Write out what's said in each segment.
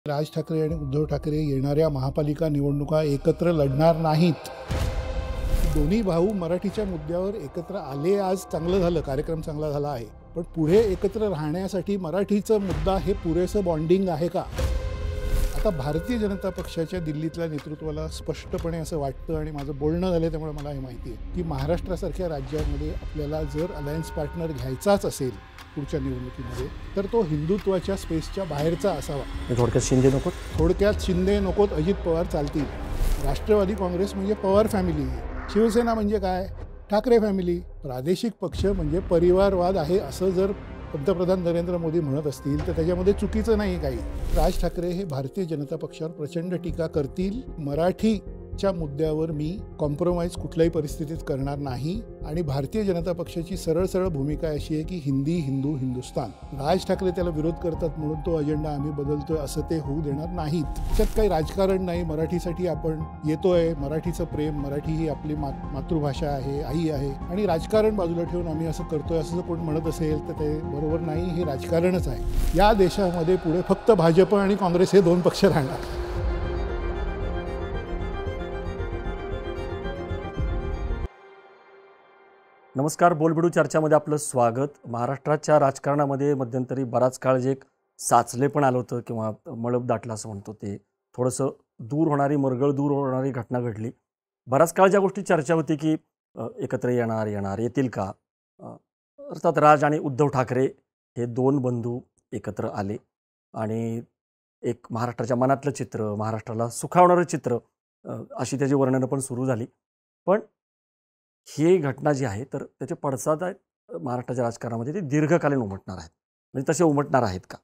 राज ठाकरे आणि उद्धव ठाकरे येणाऱ्या महापालिका निवडणुका एकत्र लढणार नाहीत. दोन्ही भाऊ मराठीच्या मुद्द्यावर एकत्र आले, आज चांगलं झालं, कार्यक्रम चांगला झाला आहे. पण पुढे एकत्र राहण्यासाठी मराठीचा मुद्दा हे पुरेसं बॉन्डिंग आहे का? आता भारतीय जनता पक्षाच्या दिल्लीतल्या नेतृत्वाला स्पष्टपणे असं वाटतं आणि माझं बोलणं झालं त्यामुळे मला हे माहिती आहे की महाराष्ट्रासारख्या राज्यामध्ये आपल्याला जर अलायन्स पार्टनर घ्यायचाच असेल पुढच्या निवडणुकीमध्ये तर तो हिंदुत्वाच्या स्पेसच्या बाहेरचा असावा. थोडक्यात शिंदे नकोत. थोडक्यात शिंदे नकोत, अजित पवार चालतील. राष्ट्रवादी काँग्रेस म्हणजे पवार फॅमिली, शिवसेना म्हणजे काय, ठाकरे फॅमिली. प्रादेशिक पक्ष म्हणजे परिवारवाद आहे असं जर पंतप्रधान नरेंद्र मोदी म्हणत असतील तर त्याच्यामध्ये चुकीचं नाही काही. राज ठाकरे हे भारतीय जनता पक्षावर प्रचंड टीका करतील. मराठीच्या मुद्द्यावर मी कॉम्प्रोमाइज कुठल्याही परिस्थितीत करणार नाही आणि भारतीय जनता पक्षाची सरळ सरळ भूमिका अशी आहे की हिंदी, हिंदू, हिंदुस्तान. राज ठाकरे त्याला विरोध करतात म्हणून तो अजेंडा आम्ही बदलतोय असं ते होऊ देणार नाहीत. त्याच्यात काही राजकारण नाही. मराठीसाठी आपण येतोय, मराठीचं प्रेम, मराठी ही आपली मातृभाषा आहे, आई आहे आणि राजकारण बाजूला ठेवून आम्ही असं करतोय असं जर कोण म्हणत असेल तर ते बरोबर नाही. हे राजकारणच आहे. या देशामध्ये पुढे फक्त भाजप आणि काँग्रेस हे दोन पक्ष राहणार. नमस्कार, बोलबिडू चर्चामध्ये आपलं स्वागत. महाराष्ट्राच्या राजकारणामध्ये मध्यंतरी बराच काळ जे एक साचलेपण आलं होतं किंवा मळब दाटलं असं म्हणतो, ते थोडंसं दूर होणारी, मरगळ दूर होणारी घटना घडली. बराच काळ ज्या गोष्टी चर्चा होती की एकत्र येतील का. अर्थात राज आणि उद्धव ठाकरे हे दोन बंधू एकत्र आले आणि एक महाराष्ट्राच्या मनातलं चित्र, महाराष्ट्राला सुखावणारं चित्र, अशी त्याची वर्णनं पण सुरू झाली. पण ही घटना जी आहे तर त्याचे पडसाद आहेत महाराष्ट्राच्या राजकारणामध्ये, ते दीर्घकालीन उमटणार आहेत. म्हणजे तसे उमटणार आहेत का?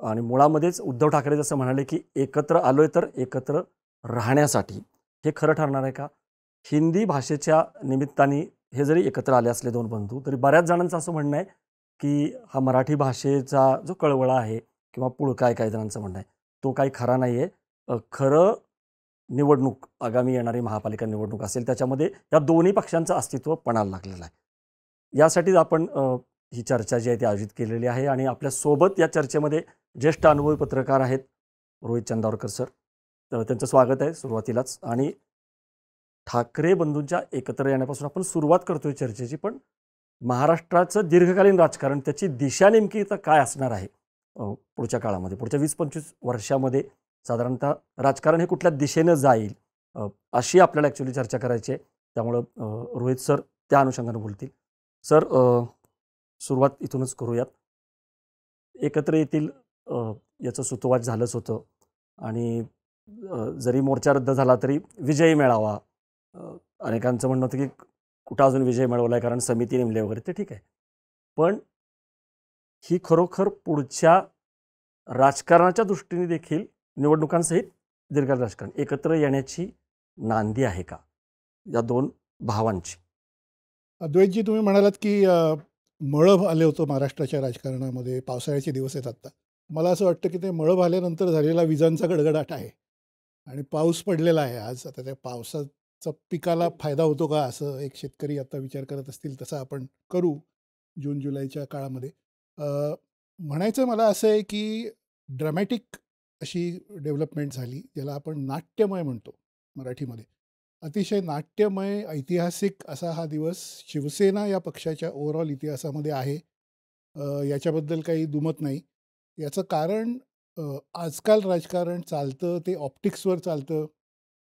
आणि मुळामध्येच उद्धव ठाकरे जसं म्हणाले की एकत्र आलोय तर एकत्र राहण्यासाठी, हे खरं ठरणार आहे का? हिंदी भाषेच्या निमित्ताने हे जरी एकत्र आले असले दोन बंधू, तरी बऱ्याच जणांचं असं म्हणणं आहे की हा मराठी भाषेचा जो कळवळा आहे किंवा पुळका आहे, काही जणांचं म्हणणं आहे, तो काही खरा नाही आहे. खरं निवडणूक, आगामी येणारी महापालिका निवडणूक असेल, त्याच्यामध्ये या दोन्ही पक्षांचं अस्तित्व पणाला लागलेलं आहे. यासाठीच आपण ही चर्चा जी आहे ती आयोजित केलेली आहे आणि आपल्यासोबत या चर्चेमध्ये ज्येष्ठ अनुभवी पत्रकार आहेत रोहित चंदावरकर सर. तर त्यांचं स्वागत आहे सुरुवातीलाच. आणि ठाकरे बंधूंच्या एकत्र येण्यापासून आपण सुरुवात करतोय चर्चेची, पण महाराष्ट्राचं दीर्घकालीन राजकारण, त्याची दिशा नेमकी तर काय असणार आहे पुढच्या काळामध्ये, पुढच्या 20-25 वर्षामध्ये साधारणतः राजकारण हे कुठल्या दिशेनं जाईल, अशी आपल्याला ॲक्च्युली चर्चा करायची आहे. त्यामुळं रोहित सर त्या अनुषंगानं बोलतील. सर, सुरुवात इथूनच करूयात. एकत्र येतील याचं सुतोवाच झालंच होतं आणि जरी मोर्चा रद्द झाला तरी विजयी मिळावा. अनेकांचं म्हणणं होतं की कुठं अजून विजय मिळवला आहे, कारण समिती नेमली वगैरे, ते ठीक आहे. पण ही खरोखर पुढच्या राजकारणाच्या दृष्टीने देखील निवडणुकांसहित दीर्घकालीन राजकारण एकत्र येण्याची नांदी आहे का या दोन भावांची? अद्वैतजी, तुम्ही म्हणालात की मळभ आले होतं महाराष्ट्राच्या राजकारणामध्ये. पावसाळ्याचे दिवस आहेत आत्ता. मला असं वाटतं की ते मळभ आल्यानंतर झालेला विजांचा गडगडाट आहे आणि पाऊस पडलेला आहे आज. आता त्या पावसाचा पिकाला फायदा होतो का असं एक शेतकरी आता विचार करत असतील, तसं आपण करू जून जुलैच्या काळामध्ये. म्हणायचं मला असं आहे की ड्रॅमॅटिक अशी डेव्हलपमेंट झाली, ज्याला आपण नाट्यमय म्हणतो मराठीमध्ये. अतिशय नाट्यमय, ऐतिहासिक असा हा दिवस शिवसेना या पक्षाच्या ओव्हरऑल इतिहासामध्ये आहे. याच्याबद्दल काही दुमत नाही. याचं कारण आजकाल राजकारण चालतं ते ऑप्टिक्सवर चालतं.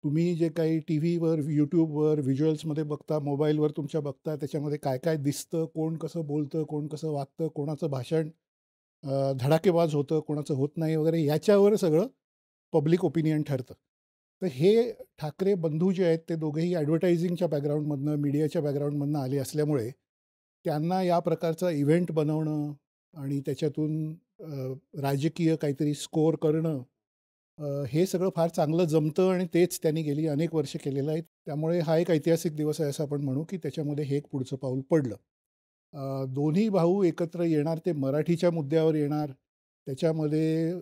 तुम्ही जे काही टी व्हीवर, यूट्यूबवर, व्हिज्युअल्समध्ये बघता, मोबाईलवर तुमच्या बघता, त्याच्यामध्ये काय काय दिसतं, कोण कसं बोलतं, कोण कसं वागतं, कोणाचं भाषण धडाकेबाज होतं, कोणाचं होत नाही वगैरे, याच्यावर सगळं पब्लिक ओपिनियन ठरतं. तर हे ठाकरे बंधू जे आहेत ते दोघेही ॲडव्हर्टायझिंगच्या बॅकग्राऊंडमधनं, मीडियाच्या बॅकग्राऊंडमधनं आले असल्यामुळे त्यांना या प्रकारचा इव्हेंट बनवणं आणि त्याच्यातून राजकीय काहीतरी स्कोअर करणं, हे सगळं फार चांगलं जमतं आणि तेच त्यांनी गेली अनेक वर्ष केलेलं आहे. त्यामुळे हा एक ऐतिहासिक दिवस आहे असं आपण म्हणू की त्याच्यामध्ये हे एक पुढचं पाऊल पडलं. दोन्ही भाऊ एकत्र येणार, ते मराठीच्या मुद्द्यावर येणार. त्याच्यामध्ये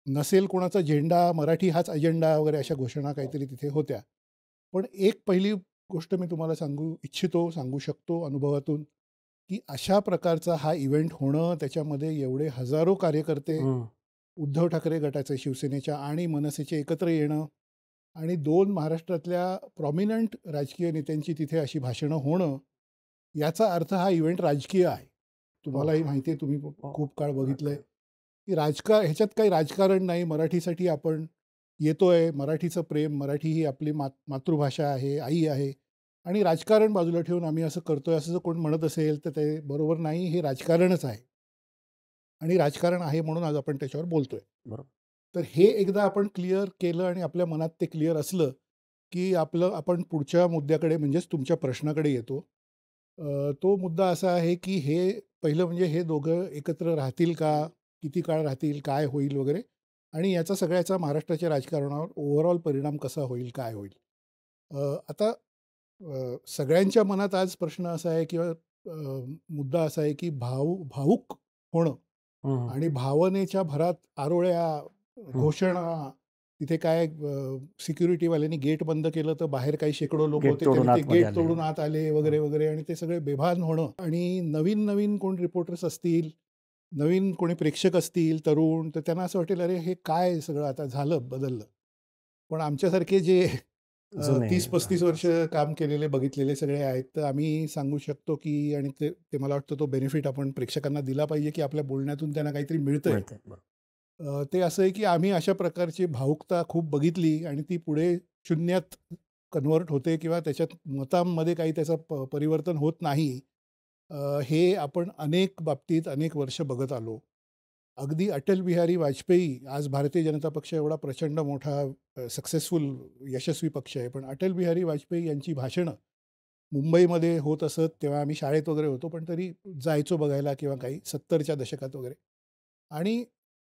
नसेल कोणाचा झेंडा, मराठी हाच अजेंडा वगैरे अशा घोषणा काहीतरी तिथे होत्या. पण एक पहिली गोष्ट मी तुम्हाला सांगू शकतो अनुभवातून, की अशा प्रकारचा हा इव्हेंट होणं, त्याच्यामध्ये एवढे हजारो कार्यकर्ते उद्धव ठाकरे गटाचे शिवसेनेच्या आणि मनसेचे एकत्र येणं आणि 2 महाराष्ट्रातल्या प्रॉमिनंट राजकीय नेत्यांची तिथे अशी भाषणं होणं, याचा अर्थ हा इव्हेंट राजकीय आहे. तुम्हालाही माहिती आहे, तुम्ही खूप काळ बघितलंय की ह्याच्यात काही राजकारण नाही. मराठीसाठी आपण येतोय, मराठीचं प्रेम, मराठी ही आपली मातृभाषा आहे, आई आहे आणि राजकारण बाजूला ठेवून आम्ही असं करतोय असं जर कोण म्हणत असेल तर ते बरोबर नाही. हे राजकारणच आहे आणि राजकारण आहे म्हणून आज आपण त्याच्यावर बोलतोय. बरोबर. तर हे एकदा आपण क्लिअर केलं आणि आपल्या मनात ते क्लिअर असलं की आपण पुढच्या मुद्द्याकडे म्हणजेच तुमच्या प्रश्नाकडे येतो. तो मुद्दा असा आहे की हे पहिलं म्हणजे हे दोघं एकत्र राहतील का? किती काळ राहतील? काय होईल वगैरे? आणि याचा सगळ्याचा महाराष्ट्राच्या राजकारणावर ओव्हरऑल परिणाम कसा होईल? काय होईल? आता सगळ्यांच्या मनात आज प्रश्न असा आहे किंवा मुद्दा असा आहे की भावूक होणं आणि भावनेच्या भरात आरोळ्या, घोषणा, तिथे काय सिक्युरिटीवाल्यांनी गेट बंद केलं तर बाहेर काही शेकडो लोक गेट होते, तोडून त्यांनी ते आतमध्ये गेट आले. तोडून आत आले वगैरे वगैरे आणि ते सगळे बेभान होणं आणि नवीन नवीन कोण रिपोर्टर्स असतील, नवीन कोणी प्रेक्षक असतील तरुण, तर त्यांना असं वाटेल अरे हे काय सगळं आता झालं, बदललं. पण आमच्यासारखे जे जुने 30-35 वर्ष काम केलेले, बघितलेले सगळे आहेत, तर आम्ही सांगू शकतो की आणि ते ते मला वाटतं तो बेनिफिट आपण प्रेक्षकांना दिला पाहिजे की आपल्या बोलण्यातून त्यांना काहीतरी मिळतंय. मिळते. बरोबर. ते असं आहे की आम्ही अशा प्रकारची भावुकता खूप बघितली आणि ती पुढे शून्यात कन्व्हर्ट होते किंवा त्याच्यात मतांमध्ये काही त्याचं परिवर्तन होत नाही. हे आपण अनेक बाबतीत अनेक वर्ष बघत आलो. अगदी अटल बिहारी वाजपेयी, आज भारतीय जनता पक्ष एवढा प्रचंड मोठा सक्सेसफुल यशस्वी पक्ष आहे, पण अटल बिहारी वाजपेयी यांची भाषणं मुंबईमध्ये होत असत. तेव्हा आम्ही शाळेत वगैरे होतो, पण तरी जायचो बघायला किंवा काही 70च्या दशकात वगैरे. आणि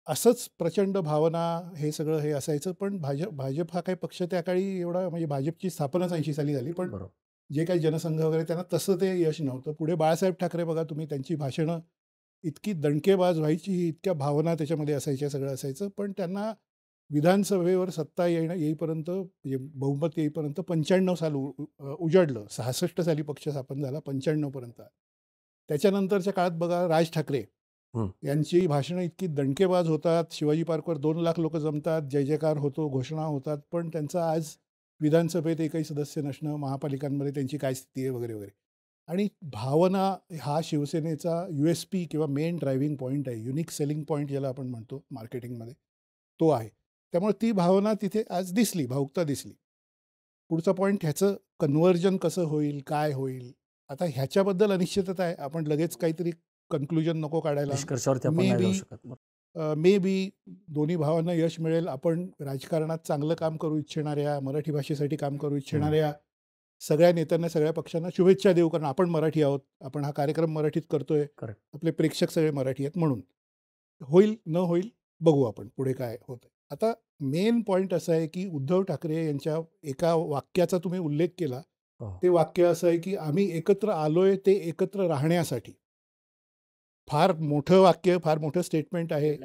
असंच प्रचंड भावना हे सगळं हे असायचं. पण भाजप हा काही पक्ष त्या काळी एवढा म्हणजे भाजपची स्थापनाच 80 साली झाली. पण बरोबर. जे काही जनसंघ वगैरे त्यांना तसं ते यश नव्हतं. पुढे बाळासाहेब ठाकरे बघा तुम्ही, त्यांची भाषणं इतकी दणकेबाज व्हायची, इतक्या भावना त्याच्यामध्ये असायच्या, सगळं असायचं. पण त्यांना विधानसभेवर सत्ता येईपर्यंत म्हणजे बहुमत येईपर्यंत 95 साल उजाडलं. 66 साली पक्ष स्थापन झाला, 95 पर्यंत. त्याच्यानंतरच्या काळात बघा राज ठाकरे यांची भाषणं इतकी दणकेबाज होतात. शिवाजी पार्कवर 2 लाख लोक जमतात, जय जयकार होतो, घोषणा होतात. पण त्यांचा आज विधानसभेत एकही सदस्य नसणं, महापालिकांमध्ये त्यांची काय स्थिती आहे वगैरे वगैरे. आणि भावना हा शिवसेनेचा USP किंवा मेन ड्रायव्हिंग पॉईंट आहे. युनिक सेलिंग पॉईंट ज्याला आपण म्हणतो मार्केटिंगमध्ये, तो आहे. त्यामुळे ती भावना तिथे आज दिसली, भावुकता दिसली. पुढचा पॉईंट, ह्याचं कन्व्हर्जन कसं होईल, काय होईल? आता ह्याच्याबद्दल अनिश्चितता आहे. आपण लगेच काहीतरी कन्क्लुजन नको काढायला. निष्कर्षावरती आपण नाही जाऊ शकत. मे बी दोन्ही भावांना यश मिळेल. आपण राजकारणात चांगलं काम करू इच्छिणाऱ्या, मराठी भाषेसाठी काम करू इच्छिणाऱ्या सगळ्या नेत्यांना, सगळ्या पक्षांना शुभेच्छा देऊ. कारण आपण मराठी आहोत, आपण हा कार्यक्रम मराठीत करतोय, आपले प्रेक्षक सगळे मराठी आहेत म्हणून. होईल न होईल बघू आपण पुढे काय होतं. आता मेन पॉईंट असा आहे की उद्धव ठाकरे यांच्या एका वाक्याचा तुम्ही उल्लेख केला. ते वाक्य असं आहे की आम्ही एकत्र आलोय ते एकत्र राहण्यासाठी. फार मोठं वाक्य, फार मोठं स्टेटमेंट आहे.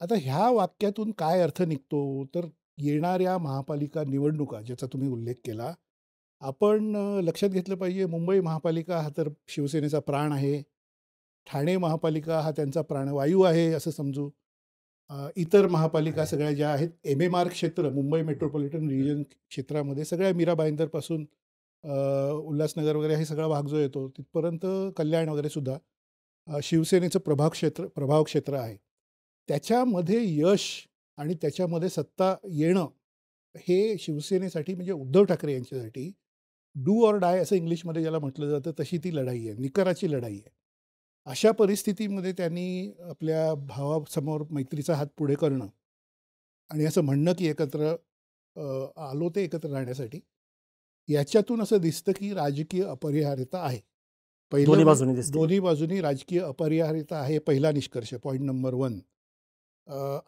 आता ह्या वाक्यातून काय अर्थ निघतो, तर येणाऱ्या महापालिका निवडणुका ज्याचा तुम्ही उल्लेख केला, आपण लक्षात घेतलं पाहिजे. मुंबई महापालिका हा तर शिवसेनेचा प्राण आहे. ठाणे महापालिका हा त्यांचा प्राणवायू आहे असं समजू. इतर महापालिका सगळ्या ज्या आहेत, MMR क्षेत्र, मुंबई मेट्रोपॉलिटन रिजन क्षेत्रामध्ये सगळ्या मीरा भाईंदरपासून उल्हासनगर वगैरे हे सगळा भाग जो येतो तिथपर्यंत, कल्याण वगैरे सुद्धा शिवसेनेचं प्रभाव क्षेत्र आहे. त्याच्यामध्ये यश आणि त्याच्यामध्ये सत्ता येणं हे शिवसेनेसाठी म्हणजे उद्धव ठाकरे यांच्यासाठी डू ऑर डाय असं इंग्लिशमध्ये ज्याला म्हटलं जातं, तशी ती लढाई आहे, निकराची लढाई आहे. अशा परिस्थितीमध्ये त्यांनी आपल्या भावासमोर मैत्रीचा हात पुढे करणं आणि असं म्हणणं की एकत्र आलो ते एकत्र राहण्यासाठी, याच्यातून असं दिसतं की राजकीय अपरिहार्यता आहे. दोन्ही बाजूनी राजकीय अपरिहार्यता आहे. पहिला निष्कर्ष, पॉईंट नंबर 1.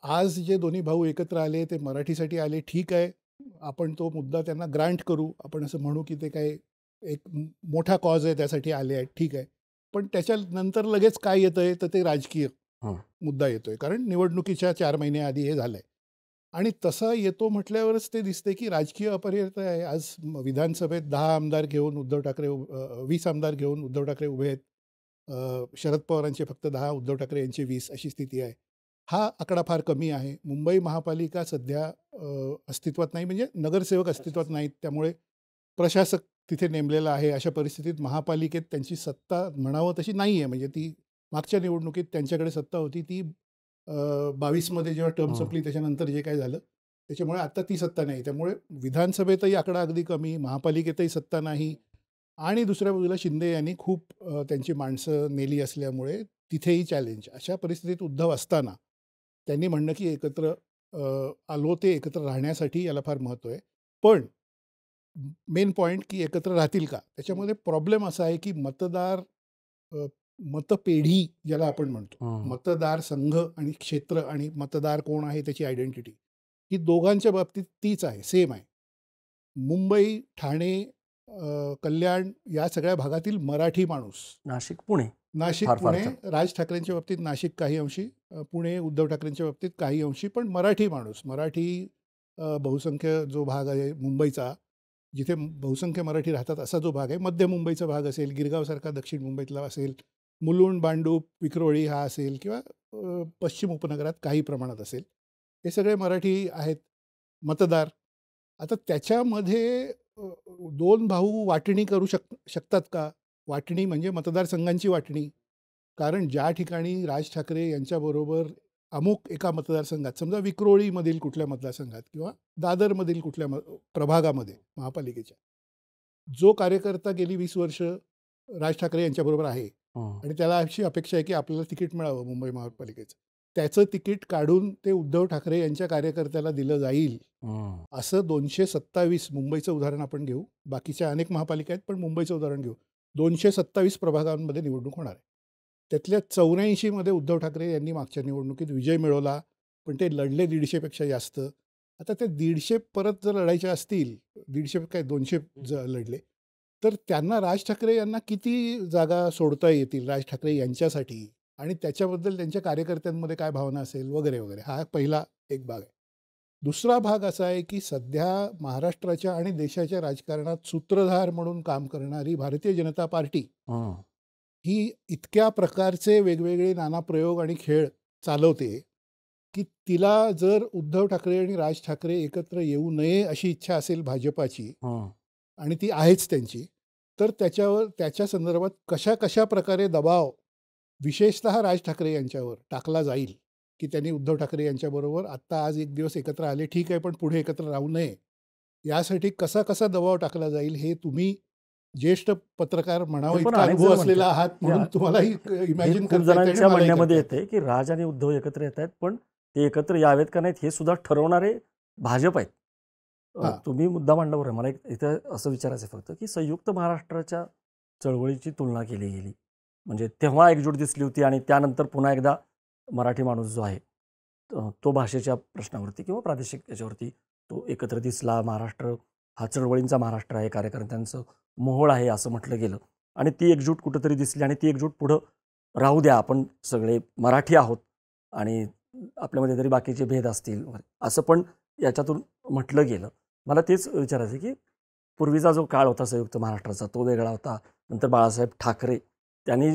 आज जे दोन्ही भाऊ एकत्र आले ते मराठीसाठी आले, ठीक आहे. आपण तो मुद्दा त्यांना ग्रांट करू. आपण असं म्हणू की ते काय एक मोठा कॉज आहे, त्यासाठी आले आहेत, ठीक आहे. पण त्याच्यानंतर लगेच काय येतंय, तर ते राजकीय मुद्दा येतोय. कारण निवडणुकीच्या 4 महिन्याआधी हे झालंय आणि तसा येतो म्हटल्यावरच ते दिसते की राजकीय अपरिहार्यता आहे. आज विधानसभेत 10 आमदार घेऊन उद्धव ठाकरे 20 आमदार घेऊन उद्धव ठाकरे उभे आहेत. शरद पवारांचे फक्त 10, उद्धव ठाकरे यांचे 20 अशी स्थिती आहे. हा आकडा फार कमी आहे. मुंबई महापालिका सध्या अस्तित्वात नाही, म्हणजे नगरसेवक अस्तित्वात नाहीत, त्यामुळे प्रशासक तिथे नेमलेला आहे. अशा परिस्थितीत महापालिकेत त्यांची सत्ता म्हणावं तशी नाही आहे. म्हणजे ती मागच्या निवडणुकीत त्यांच्याकडे सत्ता होती, ती 22मध्ये जेव्हा टर्म संपली त्याच्यानंतर जे काय झालं त्याच्यामुळे आता ती सत्ता नाही. त्यामुळे विधानसभेतही आकडा अगदी कमी, महापालिकेतही सत्ता नाही. आणि दुसऱ्या बाजूला शिंदे यांनी खूप त्यांची माणसं नेली असल्यामुळे तिथेही चॅलेंज. अशा परिस्थितीत उद्धव असताना त्यांनी म्हणणं की एकत्र आलो ते एकत्र राहण्यासाठी याला फार महत्त्व आहे. पण मेन पॉईंट की एकत्र राहतील का? त्याच्यामध्ये प्रॉब्लेम असा आहे की मतदार मतपेढी ज्याला आपण म्हणतो, मतदार संघ आणि क्षेत्र आणि मतदार कोण आहे त्याची आयडेंटिटी, ही दोघांच्या बाबतीत तीच आहे, सेम आहे. मुंबई, ठाणे, कल्याण या सगळ्या भागातील मराठी माणूस, नाशिक, पुणे, नाशिक, पुणे, राज ठाकरेंच्या बाबतीत नाशिक काही अंशी, पुणे उद्धव ठाकरेंच्या बाबतीत काही अंशी, पण मराठी माणूस, मराठी बहुसंख्य जो भाग आहे मुंबईचा, जिथे बहुसंख्य मराठी राहतात असा जो भाग आहे, मध्य मुंबईचा भाग असेल, गिरगावसारखा दक्षिण मुंबईतला असेल, मुलुंड, भांडूप, विक्रोळी हा असेल, किंवा पश्चिम उपनगरात काही प्रमाणात असेल, हे सगळे मराठी आहेत मतदार. आता त्याच्यामध्ये दोन भाऊ वाटणी करू शकतात का? वाटणी म्हणजे मतदारसंघांची वाटणी. कारण ज्या ठिकाणी राज ठाकरे यांच्याबरोबर अमुक एका मतदारसंघात, समजा विक्रोळीमधील कुठल्या मतदारसंघात किंवा दादरमधील कुठल्या प्रभागामध्ये महापालिकेच्या, जो कार्यकर्ता गेली 20 वर्ष राज ठाकरे यांच्याबरोबर आहे आणि त्याला अशी अपेक्षा आहे की आपल्याला तिकीट मिळावं मुंबई महापालिकेचं, त्याचं तिकीट काढून ते उद्धव ठाकरे यांच्या कार्यकर्त्याला दिलं जाईल, असं 227 मुंबईचं उदाहरण आपण घेऊ. बाकीच्या अनेक महापालिका आहेत, पण मुंबईचं उदाहरण घेऊ. 227 प्रभागांमध्ये निवडणूक होणार आहे. त्यातल्या 84मध्ये उद्धव ठाकरे यांनी मागच्या निवडणुकीत विजय मिळवला, पण ते लढले 150पेक्षा जास्त. आता ते 150 परत जर लढायचे असतील, 150 काय 200 लढले, तर त्यांना राज ठाकरे यांना किती जागा सोडता येतील राज ठाकरे यांच्यासाठी, आणि त्याच्याबद्दल त्यांच्या कार्यकर्त्यांमध्ये काय भावना असेल वगैरे वगैरे. हा पहिला एक भाग आहे. दुसरा भाग असा आहे की सध्या महाराष्ट्राच्या आणि देशाच्या राजकारणात सूत्रधार म्हणून काम करणारी भारतीय जनता पार्टी ही इतक्या प्रकारचे वेगवेगळे नाना प्रयोग आणि खेळ चालवते की तिला जर उद्धव ठाकरे आणि राज ठाकरे एकत्र येऊ नये अशी इच्छा असेल भाजपाची, आणि ती आहेच त्यांची, तर त्याच्या संदर्भात कशा प्रकारे दबाव विशेषतः राज ठाकरे यांच्यावर टाकला जाईल की त्यांनी उद्धव ठाकरे यांच्याबरोबर आत्ता आज एक दिवस एकत्र आले ठीक आहे, पण पुढे एकत्र राहू नये, यासाठी कसा दबाव टाकला जाईल हे तुम्ही ज्येष्ठ पत्रकार म्हणावं इतका अनुभव असलेला आहात म्हणून तुम्हालाही इमॅजिन जणांच्या म्हणण्यामध्ये येते की राज आणि उद्धव एकत्र येत आहेत, पण ते एकत्र यावेत का नाहीत हे सुद्धा ठरवणारे भाजप आहेत. तुम्ही मुद्दा मांडला बरोबर. मला इथं असं विचारायचं फक्त की संयुक्त महाराष्ट्राच्या चळवळीची तुलना केली गेली, म्हणजे तेव्हा एकजूट दिसली होती आणि त्यानंतर पुन्हा एकदा मराठी माणूस जो आहे तो भाषेच्या प्रश्नावरती किंवा प्रादेशिक याच्यावरती तो एकत्र दिसला. महाराष्ट्र हा चळवळींचा महाराष्ट्र आहे, कार्यकर्त्यांचं मोहोळ आहे असं म्हटलं गेलं, आणि ती एकजूट कुठंतरी दिसली, आणि ती एकजूट पुढं राहू द्या, आपण सगळे मराठी आहोत आणि आपल्यामध्ये तरी बाकीचे भेद असतील असं पण याच्यातून म्हटलं गेलं. मला तेच विचारायचं की पूर्वीचा जो काळ होता संयुक्त महाराष्ट्राचा तो वेगळा होता. नंतर बाळासाहेब ठाकरे त्यांनी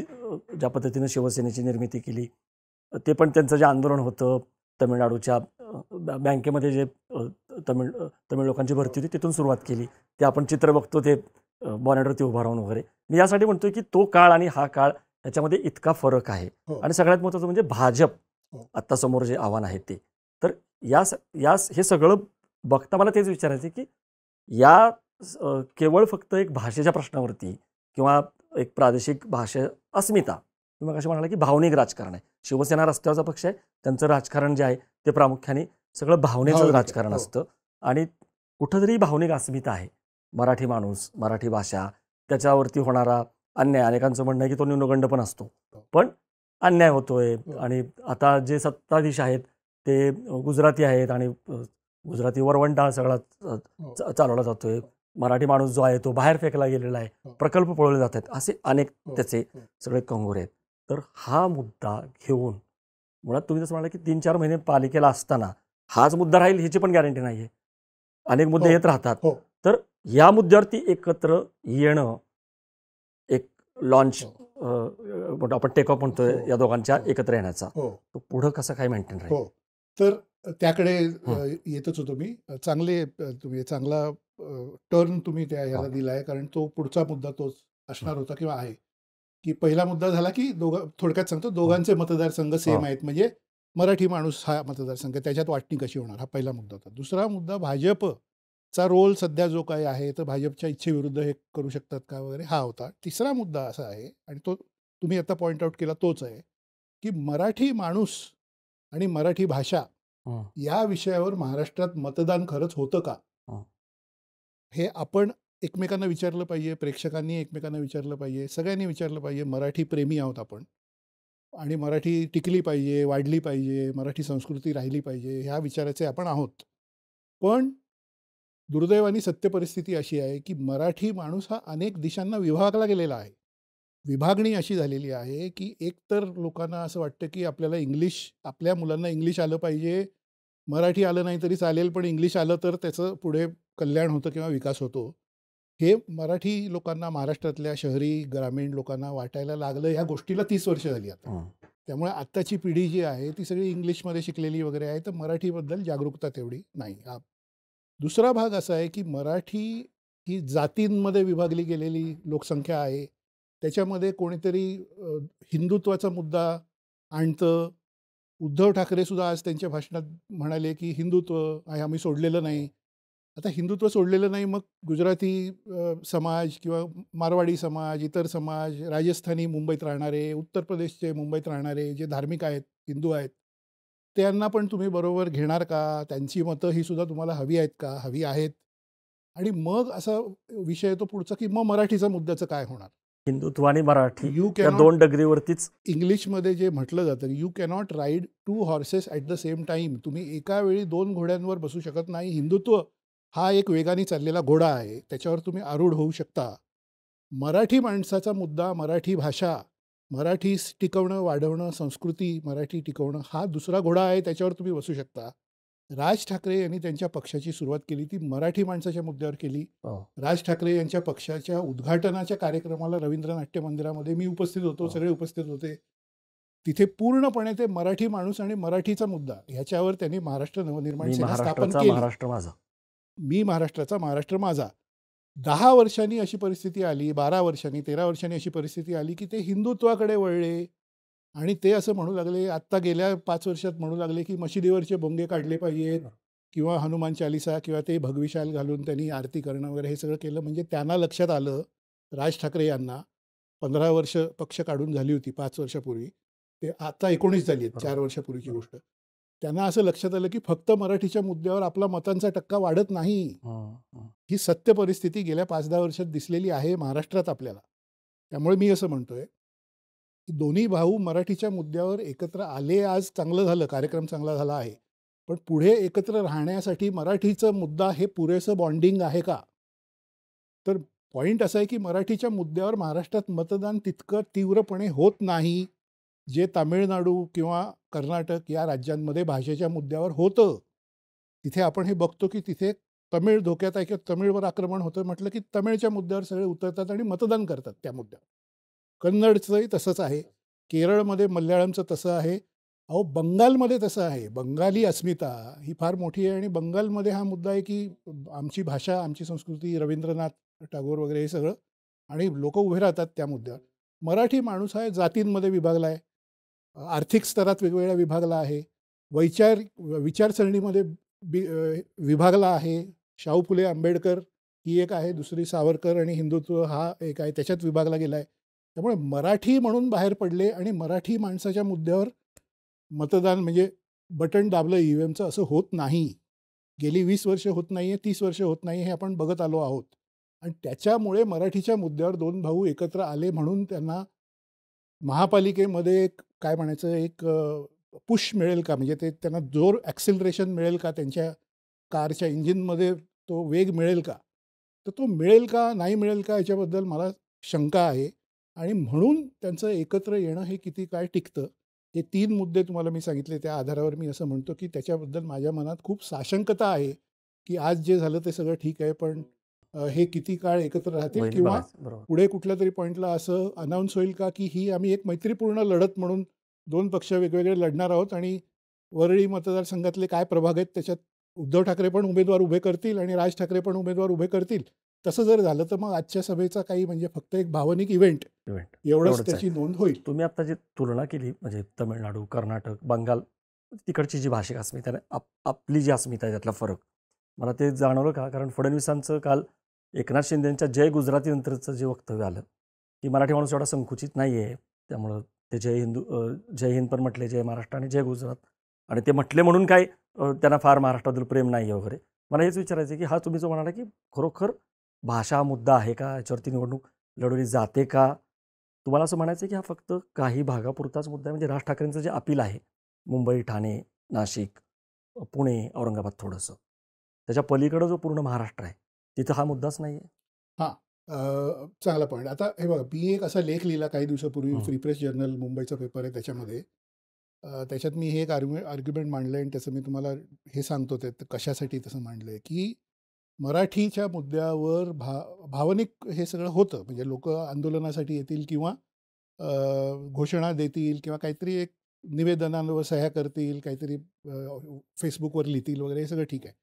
ज्या पद्धतीनं शिवसेनेची निर्मिती केली, ते पण त्यांचं जे आंदोलन होतं तमिळनाडूच्या बँकेमध्ये जे तमिळ लोकांची भरती होती तिथून सुरुवात केली, ते आपण चित्र बघतो ते बॉनेटवरती उभा राहून वगैरे. मी यासाठी म्हणतोय की तो काळ आणि हा काळ याच्यामध्ये इतका फरक आहे. आणि सगळ्यात महत्त्वाचं म्हणजे भाजप आत्ता समोर जे आव्हान आहे ते, तर हे सगळं बघता मला तेच विचारायचं की या केवळ फक्त एक भाषेच्या प्रश्नावरती किंवा एक प्रादेशिक भाषा अस्मिता, तुम्ही कशी म्हणाला की भावनिक राजकारण आहे. शिवसेना रस्त्यावरचा पक्ष आहे, त्यांचं राजकारण जे आहे ते प्रामुख्याने सगळं भावनेचं राजकारण असतं, आणि कुठंतरी भावनिक अस्मिता आहे. मराठी माणूस, मराठी भाषा, त्याच्यावरती होणारा अन्याय, अनेकांचं म्हणणं आहे की तो न्यूनगंड पण असतो, पण अन्याय होतोय. आणि आता जे सत्ताधीश आहेत ते गुजराती आहेत आणि गुजराती वरवंटा सगळा चालवला जातोय. मराठी माणूस जो आहे तो बाहेर फेकला गेलेला आहे, प्रकल्प पळवले जात आहेत, असे अनेक त्याचे सगळे कंगोरे आहेत. तर हा मुद्दा घेऊन मुळात तुम्ही जसं म्हणाला की 3-4 महिने पालिकेला असताना हाच मुद्दा राहील ह्याची पण गॅरंटी नाही आहे. अनेक मुद्दे येत राहतात. तर या मुद्द्यावरती एकत्र येणं, एक लॉन्च म्हणतो आपण टेक ऑफ म्हणतोय हो. या दोघांच्या हो. एकत्र येण्याचा, हो तो पुढं कसं काय मेंटेन राहील? हो तर त्याकडे येतच होतो मी. तुम्ही चांगला टर्न तुम्ही त्या ह्याला दिलाय, कारण तो पुढचा मुद्दा तोच असणार होता किंवा आहे. की पहिला मुद्दा झाला की थोडक्यात सांगतो, दोघांचे मतदारसंघ सेम आहेत, म्हणजे मराठी माणूस हा मतदारसंघ, त्याच्यात वाटणी कशी होणार, हा पहिला मुद्दा होता. दुसरा मुद्दा भाजपचा रोल सध्या जो काय आहे, तर भाजपच्या इच्छेविरुद्ध हे करू शकतात का वगैरे, हा होता. तिसरा मुद्दा असा आहे, आणि तो तुम्ही आता पॉइंट आउट केला तोच आहे, की मराठी माणूस आणि मराठी भाषा या विषयावर महाराष्ट्रात मतदान खरंच होतं का, हे आपण एकमेकांना विचारलं पाहिजे, प्रेक्षकांनी एकमेकांना विचारलं पाहिजे, सगळ्यांनी विचारलं पाहिजे. मराठी प्रेमी आहोत आपण, आणि मराठी टिकली पाहिजे, वाढली पाहिजे, मराठी संस्कृती राहिली पाहिजे, ह्या विचाराचे आपण आहोत. पण दुर्दैवाने सत्य परिस्थिती अशी आहे की मराठी माणूस हा अनेक दिशांना विभागला गेलेला आहे. विभागणी अशी झालेली आहे की एकतर लोकांना असं वाटतं की आपल्या मुलांना इंग्लिश आलं पाहिजे, मराठी आलं नाही तरी चालेल, पण इंग्लिश आलं तर त्याचं पुढे कल्याण होतं किंवा विकास होतो. हे मराठी लोकांना, महाराष्ट्रातल्या शहरी ग्रामीण लोकांना वाटायला लागलं. ह्या गोष्टीला 30 वर्ष झाली आता. त्यामुळे आत्ताची पिढी जी आहे ती सगळी इंग्लिशमध्ये शिकलेली वगैरे आहे, तर मराठीबद्दल जागरूकता तेवढी नाही. दुसरा भाग असा आहे की मराठी ही जातींमध्ये विभागली गेलेली लोकसंख्या आहे. त्याच्यामध्ये कोणीतरी हिंदुत्वाचा मुद्दा आणतं. उद्धव ठाकरे सुद्धा आज त्यांच्या भाषणात म्हणाले की हिंदुत्व आहे आम्ही सोडलेलं नाही. आता हिंदुत्व सोडलेलं नाही, मग गुजराती समाज किंवा मारवाडी समाज, इतर समाज, राजस्थानी मुंबईत राहणारे, उत्तर प्रदेशचे मुंबईत राहणारे जे धार्मिक आहेत, हिंदू आहेत, त्यांना पण तुम्ही बरोबर घेणार का? त्यांची मतं ही सुद्धा तुम्हाला हवी आहेत का? हवी आहेत. आणि मग असा विषय येतो पुढचा की मग मराठीचा मुद्द्याचं काय होणार? हिंदुत्व आणि मराठी यू या कॅनॉट, दोन डगरीवरतीच इंग्लिशमध्ये जे म्हटलं जातं, you cannot ride 2 horses at the same time. तुम्ही एका वेळी 2 घोड्यांवर बसू शकत नाही. हिंदुत्व हा एक वेगाने चाललेला घोडा आहे, त्याच्यावर तुम्ही आरूढ होऊ शकता. मराठी माणसाचा मुद्दा, मराठी भाषा, मराठी टिकवणं, वाढवणं, संस्कृती मराठी टिकवणं, हा दुसरा घोडा आहे, त्याच्यावर तुम्ही बसू शकता. राज ठाकरे यांनी त्यांच्या पक्षाची सुरुवात केली ती मराठी माणसाच्या मुद्द्यावर केली. राज ठाकरे यांच्या पक्षाच्या उद्घाटनाच्या कार्यक्रमाला रवींद्र नाट्य मंदिरामध्ये मी उपस्थित होतो, सगळे उपस्थित होते. तिथे पूर्णपणे ते मराठी माणूस आणि मराठीचा मुद्दा ह्याच्यावर त्यांनी महाराष्ट्र नवनिर्माण सेना स्थापन केली. महाराष्ट्र माझा, मी महाराष्ट्राचा, महाराष्ट्र माझा. 10 वर्षांनी अशी परिस्थिती आली, 12 वर्षांनी, 13 वर्षांनी अशी परिस्थिती आली की ते हिंदुत्वाकडे वळले, आणि ते असं म्हणू लागले, आत्ता गेल्या 5 वर्षात म्हणू लागले की मशिदीवरचे भोंगे काढले पाहिजेत, किंवा हनुमान चालिसा, किंवा ते भगविशाल घालून त्यांनी आरती करणं वगैरे हे सगळं केलं. म्हणजे त्यांना लक्षात आलं, राज ठाकरे यांना 15 वर्ष पक्ष काढून झाली होती 5 वर्षापूर्वी, ते आता 19 झाली आहेत, 4 वर्षापूर्वीची गोष्ट. त्यांना असं लक्षात आलं की फक्त मराठीच्या मुद्द्यावर आपला मतांचा टक्का वाढत नाही. ही सत्य परिस्थिती गेल्या 5-10 वर्षात दिसलेली आहे महाराष्ट्रात आपल्याला. त्यामुळे मी असं म्हणतोय की दोन्ही भाऊ मराठीच्या मुद्द्यावर एकत्र आले, आज चांगलं झालं, कार्यक्रम चांगला झाला आहे. पण पुढे एकत्र राहण्यासाठी मराठीचा मुद्दा हे पुरेसं बॉन्डिंग आहे का? तर पॉईंट असा आहे की मराठीच्या मुद्द्यावर महाराष्ट्रात मतदान तितकं तीव्रपणे होत नाही, जे तामिळनाडू किंवा कर्नाटक या राज्यांमध्ये भाषेच्या मुद्द्यावर होतं. तिथे आपण हे बघतो की तिथे तमिळ धोक्यात आहे किंवा तमिळवर आक्रमण होतं म्हटलं की तमिळच्या मुद्द्यावर सगळे उतरतात आणि मतदान करतात त्या मुद्द्यावर. कन्नडचंही तसंच आहे, केरळमध्ये मल्याळमचं तसं आहे, अहो बंगालमध्ये तसं आहे. बंगाली अस्मिता ही फार मोठी आहे, आणि बंगालमध्ये हा मुद्दा आहे की आमची भाषा, आमची संस्कृती, रवींद्रनाथ टागोर वगैरे हे सगळं, आणि लोक उभे राहतात त्या मुद्द्यावर. मराठी माणूस आहे, जातींमध्ये विभागला आहे, आर्थिक स्तरात वेगवेगळ्या विभागला आहे, विचारसरणीमध्ये विभागला आहे. शाहू फुले आंबेडकर ही एक आहे, दुसरी सावरकर आणि हिंदुत्व हा एक आहे, त्याच्यात विभागला गेला आहे. त्यामुळे मराठी म्हणून बाहेर पडले, आणि मराठी माणसाच्या मुद्द्यावर मतदान म्हणजे बटन दाबलं EVMचं असं होत नाही. गेली 20 वर्ष होत नाही आहे, 30 वर्ष होत नाही, हे आपण बघत आलो आहोत. आणि त्याच्यामुळे मराठीच्या मुद्द्यावर 2 भाऊ एकत्र आले म्हणून त्यांना महापालिकेमध्ये एक काय म्हणायचं, एक पुश मिळेल का, म्हणजे ते त्यांना जोर ॲक्सिलरेशन मिळेल का, त्यांच्या कारच्या इंजिनमध्ये तो वेग मिळेल का, तर तो मिळेल का नाही मिळेल का याच्याबद्दल मला शंका आहे. आणि म्हणून त्यांचं एकत्र येणं हे किती काय टिकतं, हे 3 मुद्दे तुम्हाला मी सांगितले, त्या आधारावर मी असं म्हणतो की त्याच्याबद्दल माझ्या मनात खूप साशंकता आहे की आज जे झालं ते सगळं ठीक आहे, पण हे किती काळ एकत्र राहतील होईल किंवा बघायचं. बरोबर. पुढे कुठल्या तरी पॉईंटला असं अनाऊन्स होईल का की ही आम्ही एक मैत्रीपूर्ण लढत म्हणून 2 पक्ष वेगवेगळे लढणार आहोत आणि वरळी मतदारसंघातले काय प्रभाग आहेत त्याच्यात उद्धव ठाकरे पण उमेदवार उभे करतील आणि राज ठाकरे पण उमेदवार उभे करतील. तसं जर झालं तर मग आजच्या सभेचा काही म्हणजे फक्त एक भावनिक इव्हेंट इव्हेंट एवढंच एवढंच आहे. त्याची नोंद होईल. तुम्ही आता जी तुलना केली म्हणजे तमिळनाडू, कर्नाटक, बंगाल तिकडची जी भाषिक अस्मिता आहे, आपली जी अस्मिता आहे त्यातला फरक मला ते जाणवलं का? कारण फडणवीसांचं काल एकनाथ शिंदेंच्या जय गुजराती नंतरचं जे वक्तव्य आलं की मराठी माणूस एवढा संकुचित नाही आहे, त्यामुळं ते जय हिंद पण म्हटले, जय महाराष्ट्र आणि जय गुजरात, आणि ते म्हटले म्हणून काय त्यांना फार महाराष्ट्राबद्दल प्रेम नाही आहे वगैरे. मला हेच विचारायचं आहे की हा तुम्ही जो म्हणाला की खरोखर भाषा हा मुद्दा आहे का? याच्यावरती निवडणूक लढवली जाते का? तुम्हाला असं म्हणायचं आहे की हा फक्त काही भागापुरताच मुद्दा आहे? म्हणजे राज ठाकरेंचं जे अपील आहे मुंबई, ठाणे, नाशिक, पुणे, औरंगाबाद थोडंसं, त्याच्या पलीकडं जो पूर्ण महाराष्ट्र आहे तिथं हा मुद्दाच नाही आहे? हां, चांगला पॉईंट. आता हे बघा, मी एक असा लेख लिहिला काही दिवसापूर्वी, हं. फ्री प्रेस जर्नल मुंबईचा पेपर आहे त्याच्यामध्ये. त्याच्यात मी हे एक आर्ग्युमेंट मांडलं आहे आणि त्याचं मी तुम्हाला हे सांगतो ते कशासाठी तसं मांडलं आहे की मराठीच्या मुद्द्यावर भावनिक हे सगळं होतं. म्हणजे लोक आंदोलनासाठी येतील किंवा घोषणा देतील किंवा काहीतरी एक निवेदनांवर सह्या करतील, काहीतरी फेसबुकवर लिहितील वगैरे, हे सगळं ठीक आहे.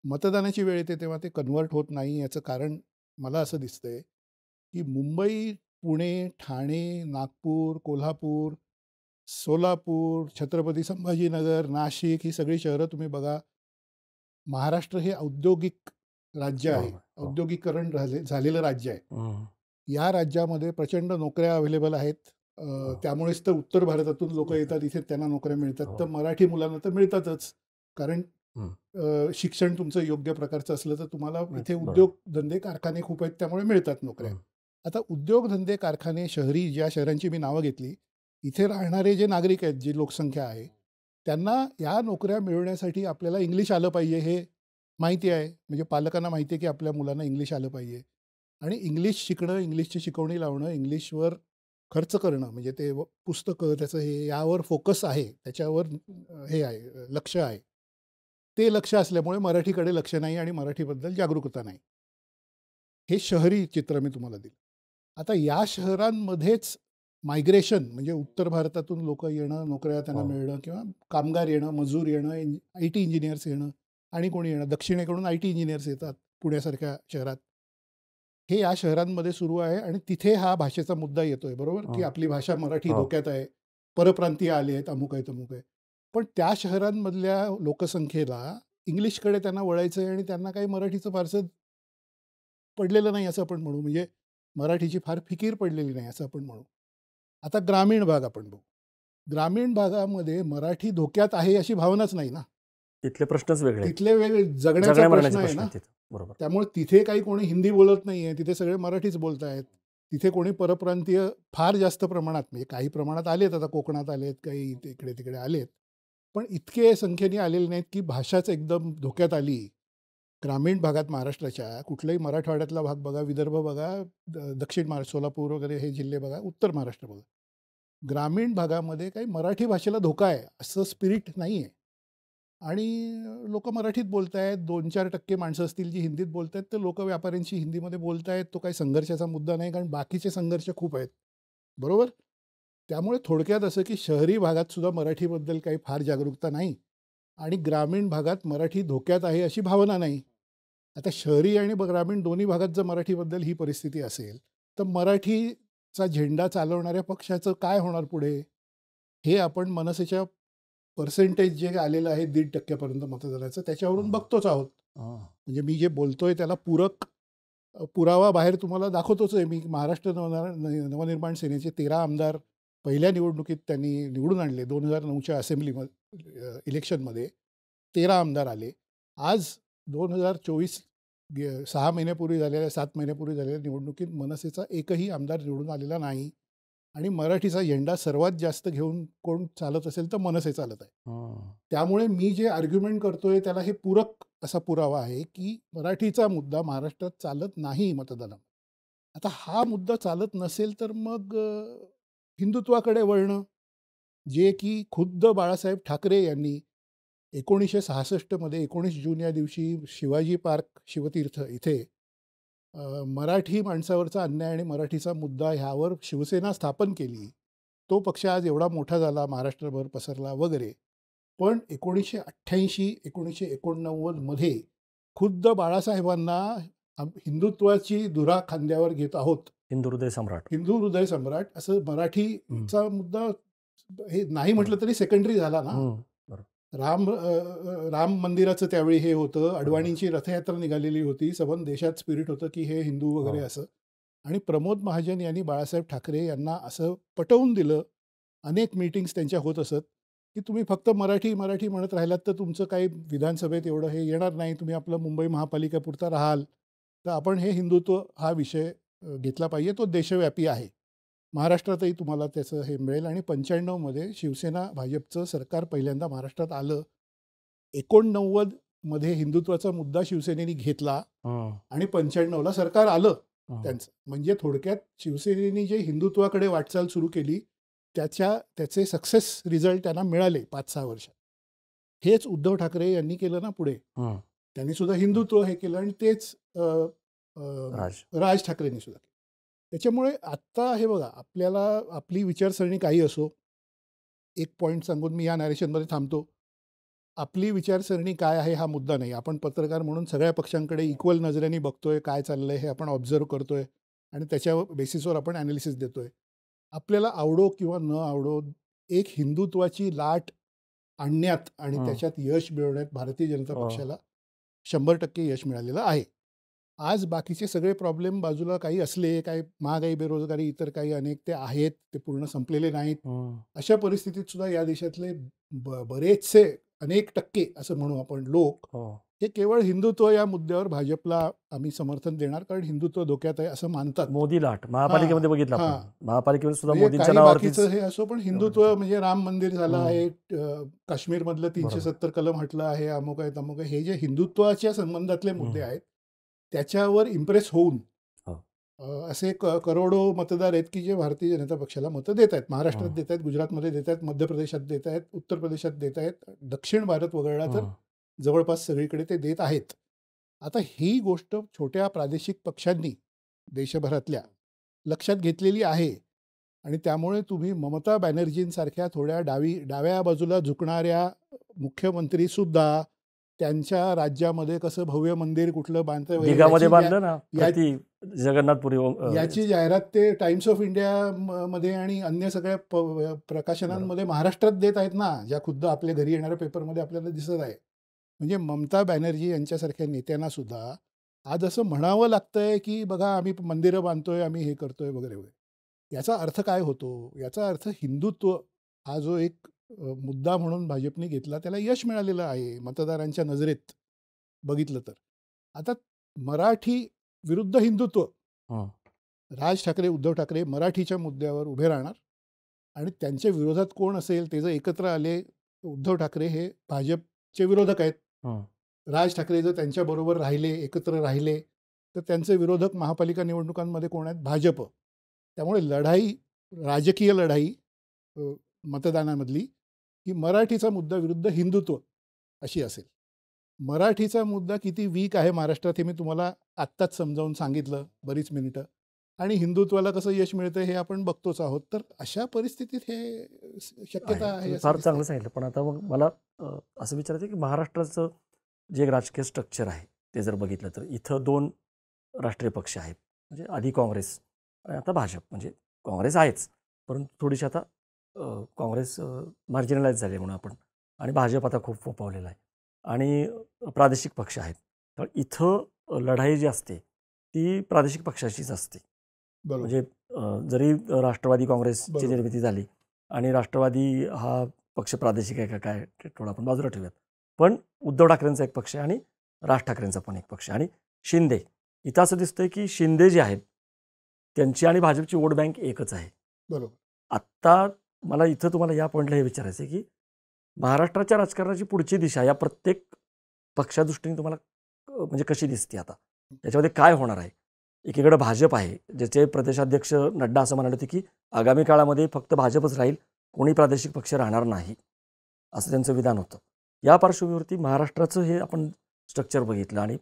मतदानाची वेळ येते तेव्हा ते कन्व्हर्ट होत नाही. याचं कारण मला असं दिसतंय की मुंबई, पुणे, ठाणे, नागपूर, कोल्हापूर, सोलापूर, छत्रपती संभाजीनगर, नाशिक ही सगळी शहरं तुम्ही बघा. महाराष्ट्र हे औद्योगिक राज्य आहे, बरोबर. हो. औद्योगिकरण झालेलं राज्य आहे. हं. या राज्यामध्ये प्रचंड नोकऱ्या अवेलेबल आहेत. त्यामुळेच तर उत्तर भारतातून लोक येतात, इथे त्यांना नोकऱ्या मिळतात. तर मराठी मुलांना तर मिळतातच, कारण शिक्षण तुमचं योग्य प्रकारचं असलं तर तुम्हाला इथे उद्योगधंदे, कारखाने खूप आहेत, त्यामुळे मिळतात नोकऱ्या. आता उद्योगधंदे, कारखाने, शहरी, ज्या शहरांची मी नावं घेतली, इथे राहणारे जे नागरिक आहेत, जी लोकसंख्या आहे, त्यांना या नोकऱ्या मिळवण्यासाठी आपल्याला इंग्लिश आलं पाहिजे हे माहिती आहे. म्हणजे पालकांना माहिती आहे की आपल्या मुलांना इंग्लिश आलं पाहिजे आणि इंग्लिश शिकणं, इंग्लिशची शिकवणी लावणं, इंग्लिशवर खर्च करणं, म्हणजे ते पुस्तकं, त्याचं हे यावर फोकस आहे, त्याच्यावर हे आहे, लक्ष आहे. ते लक्ष असल्यामुळे मराठीकडे लक्ष नाही आणि मराठीबद्दल जागरूकता नाही. हे शहरी चित्र मी तुम्हाला दिलं. आता या शहरांमध्येच मायग्रेशन, म्हणजे उत्तर भारतातून लोक येणं, नोकऱ्या त्यांना मिळणं किंवा कामगार येणं, मजूर येणं, IT इंजिनियर्स येणं आणि कोणी येणं, दक्षिणेकडून IT इंजिनियर्स येतात पुण्यासारख्या शहरात. हे या शहरांमध्ये सुरू आहे आणि तिथे हा भाषेचा मुद्दा येतोय, बरोबर, की आपली भाषा मराठी धोक्यात आहे, परप्रांतीय आले आहेत, अमुक आहे तमुक आहे. पण त्या शहरांमधल्या लोकसंख्येला इंग्लिशकडे त्यांना वळायचं आहे आणि त्यांना काही मराठीचं फारसं पडलेलं नाही असं आपण म्हणू. म्हणजे मराठीची फार फिकीर पडलेली नाही असं आपण म्हणू. आता ग्रामीण भाग आपण बघू. ग्रामीण भागामध्ये मराठी धोक्यात आहे अशी भावनाच नाही ना. तिथले प्रश्नच वेगळे आहेत. तिथले वेगळे जगण्याचा जगण्या प्रश्न मरण्याचे आहे प्रश्न ना. आहेत तिथं. बरोबर. त्यामुळे तिथे काही कोणी हिंदी बोलत नाहीये, तिथे सगळे मराठीच बोलतायत. तिथे कोणी परप्रांतीय फार जास्त प्रमाणात, म्हणजे काही प्रमाणात आलेत, आता कोकणात आलेत, काही इकडे तिकडे आलेत, पण इतके संख्येने आलेले नाहीत की भाषाच एकदम धोक्यात आली. ग्रामीण भागात महाराष्ट्राच्या कुठल्याही मराठवाड्यातला भाग बघा, विदर्भ बघा, दक्षिण महाराष्ट्र, सोलापूर वगैरे हे जिल्हे बघा, उत्तर महाराष्ट्र बघा, ग्रामीण भागामध्ये काही मराठी भाषेला धोका आहे असं स्पिरिट नाही आहे. आणि लोक मराठीत बोलत आहेत. 2-4% माणसं असतील जी हिंदीत बोलत आहेत, तर लोक व्यापाऱ्यांशी हिंदीमध्ये बोलत आहेत. तो काही संघर्षाचा मुद्दा नाही, कारण बाकीचे संघर्ष खूप आहेत, बरोबर. त्यामुळे थोडक्यात असं की शहरी भागात सुद्धा मराठीबद्दल काही फार जागरूकता नाही आणि ग्रामीण भागात मराठी धोक्यात आहे अशी भावना नाही. आता शहरी आणि ग्रामीण दोन्ही भागात जर मराठीबद्दल ही परिस्थिती असेल, तर मराठीचा झेंडा चालवणाऱ्या पक्षाचं काय होणार पुढे, हे आपण मनसेच्या पर्सेंटेज जे आलेलं आहे 1.5% मतदानाचं, त्याच्यावरून बघतोच आहोत. म्हणजे मी जे बोलतोय त्याला पूरक पुरावा बाहेर तुम्हाला दाखवतोच आहे मी. महाराष्ट्र नवनिर्माण सेनेचे 13 आमदार पहिल्या निवडणुकीत त्यांनी निवडून आणले. 2009च्या इलेक्शनमध्ये 13 आमदार आले. आज 2024 6 महिन्यापूर्वी झालेल्या, 7 महिन्यापूर्वी झालेल्या निवडणुकीत मनसेचा एकही आमदार निवडून आलेला नाही आणि मराठीचा झेंडा सर्वात जास्त घेऊन कोण चालत असेल तर मनसे चालत आहे. त्यामुळे मी जे आर्ग्युमेंट करतोय त्याला हे पूरक असा पुरावा आहे की मराठीचा मुद्दा महाराष्ट्रात चालत नाही मतदानात. आता हा मुद्दा चालत नसेल तर मग हिंदुत्वाकडे वळणं, जे की खुद्द बाळासाहेब ठाकरे यांनी 1966 मध्ये 19 जून या दिवशी शिवाजी पार्क, शिवतीर्थ इथे मराठी माणसावरचा अन्याय आणि मराठीचा मुद्दा ह्यावर शिवसेना स्थापन केली. तो पक्ष आज एवढा मोठा झाला, महाराष्ट्रभर पसरला वगैरे. पण 1988-1989 मध्ये खुद्द बाळासाहेबांना हिंदुत्वाची धुरा खांद्यावर घेत आहोत. हिंदू हृदय सम्राट. हिंदू हृदय सम्राट असं मराठीचा मुद्दा हे नाही म्हटलं तरी सेकंडरी झाला ना. राम मंदिराचं त्यावेळी हे होतं, अडवाणींची रथयात्रा निघालेली होती, सबंध देशात स्पिरिट होतं की हे हिंदू वगैरे असं. आणि प्रमोद महाजन यांनी बाळासाहेब ठाकरे यांना असं पटवून दिलं, अनेक मीटिंग्स त्यांच्या होत असत, की तुम्ही फक्त मराठी मराठी म्हणत राहिलात तर तुमचं काही विधानसभेत एवढं हे येणार नाही, तुम्ही आपलं मुंबई महापालिकेपुरता राहाल, तर आपण हे हिंदुत्व हा विषय घेतला पाहिजे, तो देशव्यापी आहे. महाराष्ट्रातही तुम्हाला त्याचं हे मिळेल. आणि 95 मध्ये शिवसेना भाजपचं सरकार पहिल्यांदा महाराष्ट्रात आलं. 89 मध्ये हिंदुत्वाचा मुद्दा शिवसेनेने घेतला आणि 95ला सरकार आलं त्यांचं. म्हणजे थोडक्यात शिवसेनेने जे हिंदुत्वाकडे वाटचाल सुरू केली त्याचे सक्सेस रिझल्ट त्यांना मिळाले 5-6 वर्षात. हेच उद्धव ठाकरे यांनी केलं ना पुढे. त्यांनी सुद्धा हिंदुत्व हे केलं आणि तेच राज ठाकरेंनी सुद्धा केलं. त्याच्यामुळे आत्ता हे बघा, आपल्याला आपली विचारसरणी काही असो, एक पॉईंट सांगून मी या नॅरेशनमध्ये थांबतो. आपली विचारसरणी काय आहे हा मुद्दा नाही. आपण पत्रकार म्हणून सगळ्या पक्षांकडे इक्वल नजरेने बघतोय, काय चाललंय हे आपण ऑब्झर्व करतोय आणि त्याच्या बेसिसवर आपण ॲनालिसिस देतोय. आपल्याला आवडो किंवा न आवडो, एक हिंदुत्वाची लाट आणण्यात आणि त्याच्यात यश मिळवण्यात भारतीय जनता पक्षाला 100% यश मिळालेलं आहे. आज बाकीचे सगळे प्रॉब्लेम बाजूला काही असले, काही महागाई, बेरोजगारी, इतर काही अनेक ते आहेत, ते पूर्ण संपलेले नाहीत. अशा परिस्थितीत सुद्धा या देशातले बरेचसे अनेक टक्के असं म्हणू आपण लोक हे केवळ हिंदुत्व या मुद्द्यावर भाजपला आम्ही समर्थन देणार, कारण हिंदुत्व धोक्यात आहे असं मानतात. मोदी लाट महापालिकेमध्ये बघितला, महापालिकेमध्ये सुद्धा म्हणजे मोदींच्या काही नावावरती बाकीचं हे असो, पण हिंदुत्व म्हणजे राम मंदिर झालं आहे, काश्मीरमधलं 370 कलम हटलं आहे, अमुक आहे तमुक आहे, हे जे हिंदुत्वाच्या संबंधातले मुद्दे आहेत त्याच्यावर इम्प्रेस होऊन असे करोडो मतदार आहेत की जे भारतीय जनता पक्षाला मतं देत आहेत. महाराष्ट्रात देत आहेत, गुजरातमध्ये देत आहेत, मध्य प्रदेशात देत आहेत, उत्तर प्रदेशात देत आहेत, दक्षिण भारत वगळला तर जवळपास सगळीकडे ते देत आहेत. आता ही गोष्ट छोट्या प्रादेशिक पक्षांनी देशभरातल्या लक्षात घेतलेली आहे आणि त्यामुळे तुम्ही ममता बॅनर्जींसारख्या थोड्या डाव्या बाजूला झुकणाऱ्या मुख्यमंत्रीसुद्धा त्यांच्या राज्यामध्ये कसं भव्य मंदिर कुठलं बांधतं जगन्नाथपुरी याची जाहिरात ते टाइम्स ऑफ इंडिया मध्ये आणि अन्य सगळ्या प्रकाशनांमध्ये महाराष्ट्रात देत आहेत ना, ज्या खुद्द आपल्या घरी येणाऱ्या पेपरमध्ये आपल्याला दिसत आहे. म्हणजे ममता बॅनर्जी यांच्यासारख्या नेत्यांना सुद्धा आज असं म्हणावं लागतंय की बघा आम्ही मंदिरं बांधतोय, आम्ही हे करतोय वगैरे वगैरे. याचा अर्थ काय होतो? याचा अर्थ हिंदुत्व हा जो एक मुद्दा म्हणून भाजपने घेतला त्याला यश मिळालेलं आहे मतदारांच्या नजरेत बघितलं तर. आता मराठी विरुद्ध हिंदुत्व, राज ठाकरे, उद्धव ठाकरे मराठीच्या मुद्द्यावर उभे राहणार आणि त्यांच्या विरोधात कोण असेल ते जर एकत्र आले, उद्धव ठाकरे हे भाजपचे विरोधक आहेत, राज ठाकरे जर त्यांच्याबरोबर राहिले, एकत्र राहिले, तर त्यांचे विरोधक महापालिका निवडणुकांमध्ये कोण आहेत? भाजप. त्यामुळे लढाई, राजकीय लढाई मतदानामधली ही मराठीचा मुद्दा विरुद्ध हिंदुत्व अशी असेल. मराठीचा मुद्दा किती वीक आहे महाराष्ट्रात हे मी तुम्हाला आत्ताच समजावून सांगितलं बरीच मिनिटं, आणि हिंदुत्वाला कसं यश मिळतं हे आपण बघतोच आहोत. तर अशा परिस्थितीत हे शक्यता आहे. फार चांगलं सांगितलं. पण आता मग मला असं विचारायचं की महाराष्ट्राचं जे एक राजकीय स्ट्रक्चर आहे ते जर बघितलं तर इथं 2 राष्ट्रीय पक्ष आहेत, म्हणजे आधी काँग्रेस आणि आता भाजप. म्हणजे काँग्रेस आहेच, परंतु थोडीशी आता काँग्रेस मार्जिनलाइज झाली म्हणून आपण, आणि भाजप आता खूप फोपावलेला आहे आणि प्रादेशिक पक्ष आहेत. तर इथं लढाई जी असते ती प्रादेशिक पक्षाचीच असते. म्हणजे जरी राष्ट्रवादी काँग्रेसची निर्मिती झाली आणि राष्ट्रवादी हा पक्ष प्रादेशिक आहे का काय थोडं आपण बाजूला ठेवूयात, पण उद्धव ठाकरेंचा एक पक्ष आहे आणि राज ठाकरेंचा पण एक पक्ष आणि शिंदे. इथं असं दिसतंय की शिंदे जे आहेत त्यांची आणि भाजपची वोट बँक एकच आहे. बरोबर. आत्ता मला इथं तुम्हाला या पॉईंटला हे विचारायचं आहे की महाराष्ट्राच्या राजकारणाची पुढची दिशा या प्रत्येक पक्षादृष्टीने तुम्हाला म्हणजे कशी दिसते? आता त्याच्यामध्ये काय होणार आहे? एकीकडे भाजप आहे, ज्याचे प्रदेशाध्यक्ष नड्डा असं म्हणाले होते की आगामी काळामध्ये फक्त भाजपच राहील, कोणी प्रादेशिक पक्ष राहणार नाही, असं त्यांचं विधान होतं. या पार्श्वभूमीवरती महाराष्ट्राचं हे आपण स्ट्रक्चर बघितलं आणि